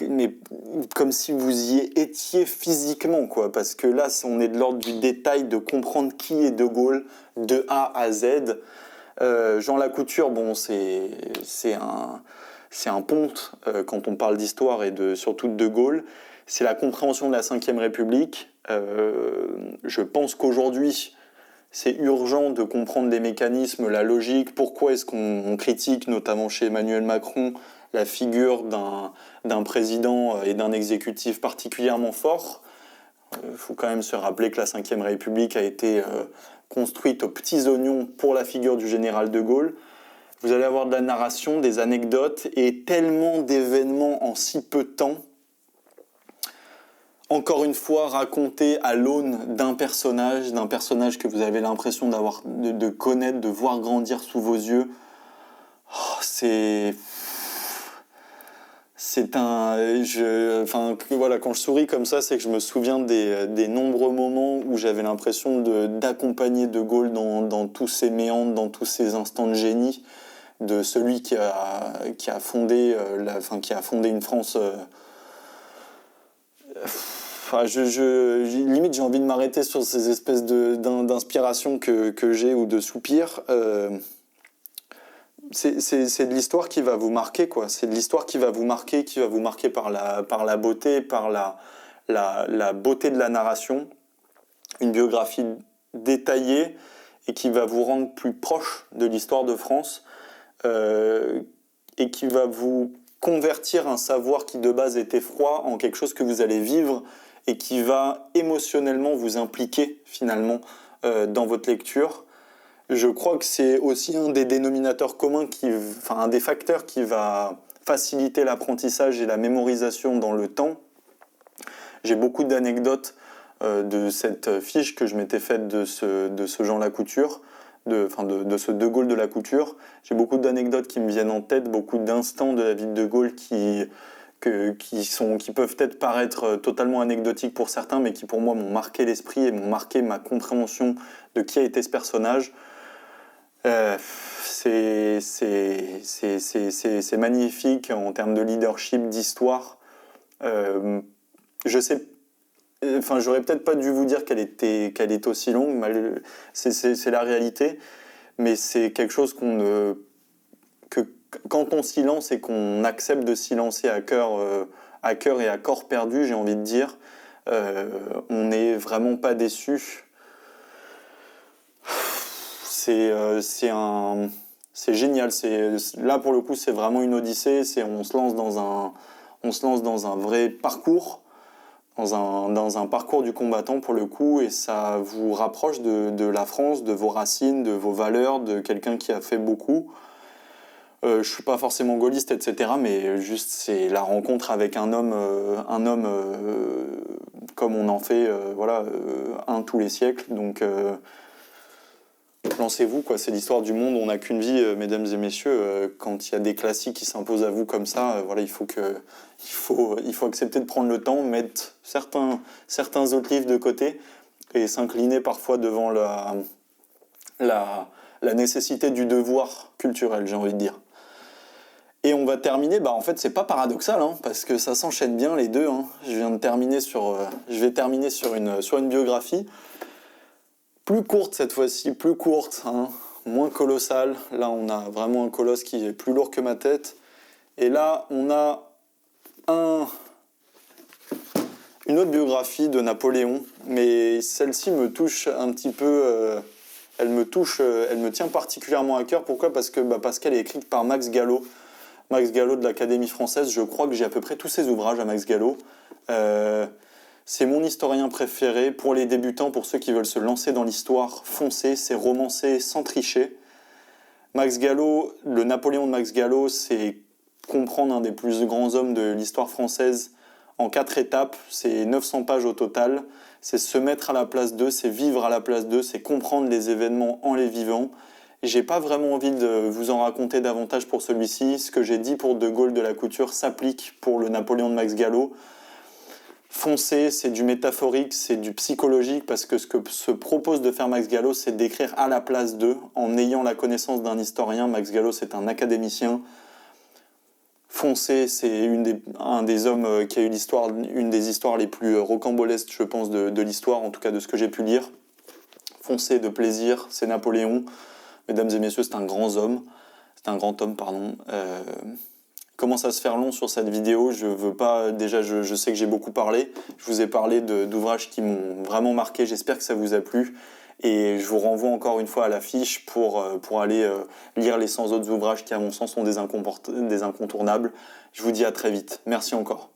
mais comme si vous y étiez physiquement, quoi. Parce que là, on est de l'ordre du détail, de comprendre qui est De Gaulle de A à Z. Jean Lacouture, bon, c'est un ponte quand on parle d'histoire et surtout de De Gaulle. C'est la compréhension de la Ve République. Je pense qu'aujourd'hui, c'est urgent de comprendre les mécanismes, la logique. Pourquoi est-ce qu'on critique, notamment chez Emmanuel Macron, la figure d'un président et d'un exécutif particulièrement fort? Il faut quand même se rappeler que la Ve République a été construite aux petits oignons pour la figure du général de Gaulle. Vous allez avoir de la narration, des anecdotes et tellement d'événements en si peu de temps. Encore une fois, raconté à l'aune d'un personnage que vous avez l'impression de connaître, de voir grandir sous vos yeux. Oh, voilà, quand je souris comme ça, c'est que je me souviens des nombreux moments où j'avais l'impression d'accompagner De Gaulle dans tous ses méandres, dans tous ses instants de génie, de celui qui a fondé une France. Limite, j'ai envie de m'arrêter sur ces espèces d'inspiration que j'ai ou de soupirs. C'est de l'histoire qui va vous marquer, quoi. C'est de l'histoire qui va vous marquer par la beauté, par la beauté de la narration. Une biographie détaillée et qui va vous rendre plus proche de l'histoire de France et qui va vous convertir un savoir qui de base était froid en quelque chose que vous allez vivre et qui va émotionnellement vous impliquer finalement dans votre lecture. Je crois que c'est aussi un des dénominateurs communs, un des facteurs qui va faciliter l'apprentissage et la mémorisation dans le temps. J'ai beaucoup d'anecdotes de cette fiche que je m'étais faite de ce Jean Lacouture, de ce De Gaulle de Lacouture. J'ai beaucoup d'anecdotes qui me viennent en tête, beaucoup d'instants de la vie de De Gaulle qui peuvent peut-être paraître totalement anecdotiques pour certains, mais qui pour moi m'ont marqué l'esprit et m'ont marqué ma compréhension de qui a été ce personnage. C'est magnifique en termes de leadership, d'histoire. J'aurais peut-être pas dû vous dire qu'elle est aussi longue, c'est la réalité, mais c'est quelque chose que quand on silence et qu'on accepte de silencer à cœur et à corps perdu, j'ai envie de dire, on n'est vraiment pas déçu. C'est génial. Là pour le coup, c'est vraiment une odyssée. On se lance dans un vrai parcours, dans un parcours du combattant pour le coup, et ça vous rapproche de la France, de vos racines, de vos valeurs, de quelqu'un qui a fait beaucoup. Je suis pas forcément gaulliste, etc., mais juste c'est la rencontre avec un homme comme on en fait, un tous les siècles. Donc lancez-vous, quoi. C'est l'histoire du monde, on n'a qu'une vie, mesdames et messieurs. Quand il y a des classiques qui s'imposent à vous comme ça, il faut accepter de prendre le temps, mettre certains autres livres de côté et s'incliner parfois devant la nécessité du devoir culturel, j'ai envie de dire. Et on va terminer, en fait c'est pas paradoxal, parce que ça s'enchaîne bien les deux. Je vais terminer sur une biographie. Plus courte cette fois-ci, plus courte, moins colossale. Là, on a vraiment un colosse qui est plus lourd que ma tête. Et là, on a une autre biographie de Napoléon, mais celle-ci me touche un petit peu. Elle me tient particulièrement à cœur. Pourquoi ? Parce qu'elle est écrite par Max Gallo. Max Gallo de l'Académie française. Je crois que j'ai à peu près tous ses ouvrages à Max Gallo. C'est mon historien préféré. Pour les débutants, pour ceux qui veulent se lancer dans l'histoire, foncez, c'est romancé sans tricher. Max Gallo, le Napoléon de Max Gallo, c'est comprendre un des plus grands hommes de l'histoire française en 4 étapes. C'est 900 pages au total. C'est se mettre à la place d'eux, c'est vivre à la place d'eux, c'est comprendre les événements en les vivant. J'ai pas vraiment envie de vous en raconter davantage pour celui-ci. Ce que j'ai dit pour De Gaulle de Lacouture s'applique pour le Napoléon de Max Gallo. Foncez, c'est du métaphorique, c'est du psychologique, parce que ce que se propose de faire Max Gallo, c'est d'écrire à la place d'eux, en ayant la connaissance d'un historien. Max Gallo, c'est un académicien. Foncez, c'est un des hommes qui a eu une des histoires les plus rocambolesques, je pense, de l'histoire, en tout cas de ce que j'ai pu lire. Foncez de plaisir, c'est Napoléon. Mesdames et messieurs, c'est un grand homme. Commence à se faire long sur cette vidéo. Je sais que j'ai beaucoup parlé. Je vous ai parlé d'ouvrages qui m'ont vraiment marqué. J'espère que ça vous a plu. Et je vous renvoie encore une fois à la fiche pour aller lire les 100 autres ouvrages qui, à mon sens, sont des incontournables. Je vous dis à très vite. Merci encore.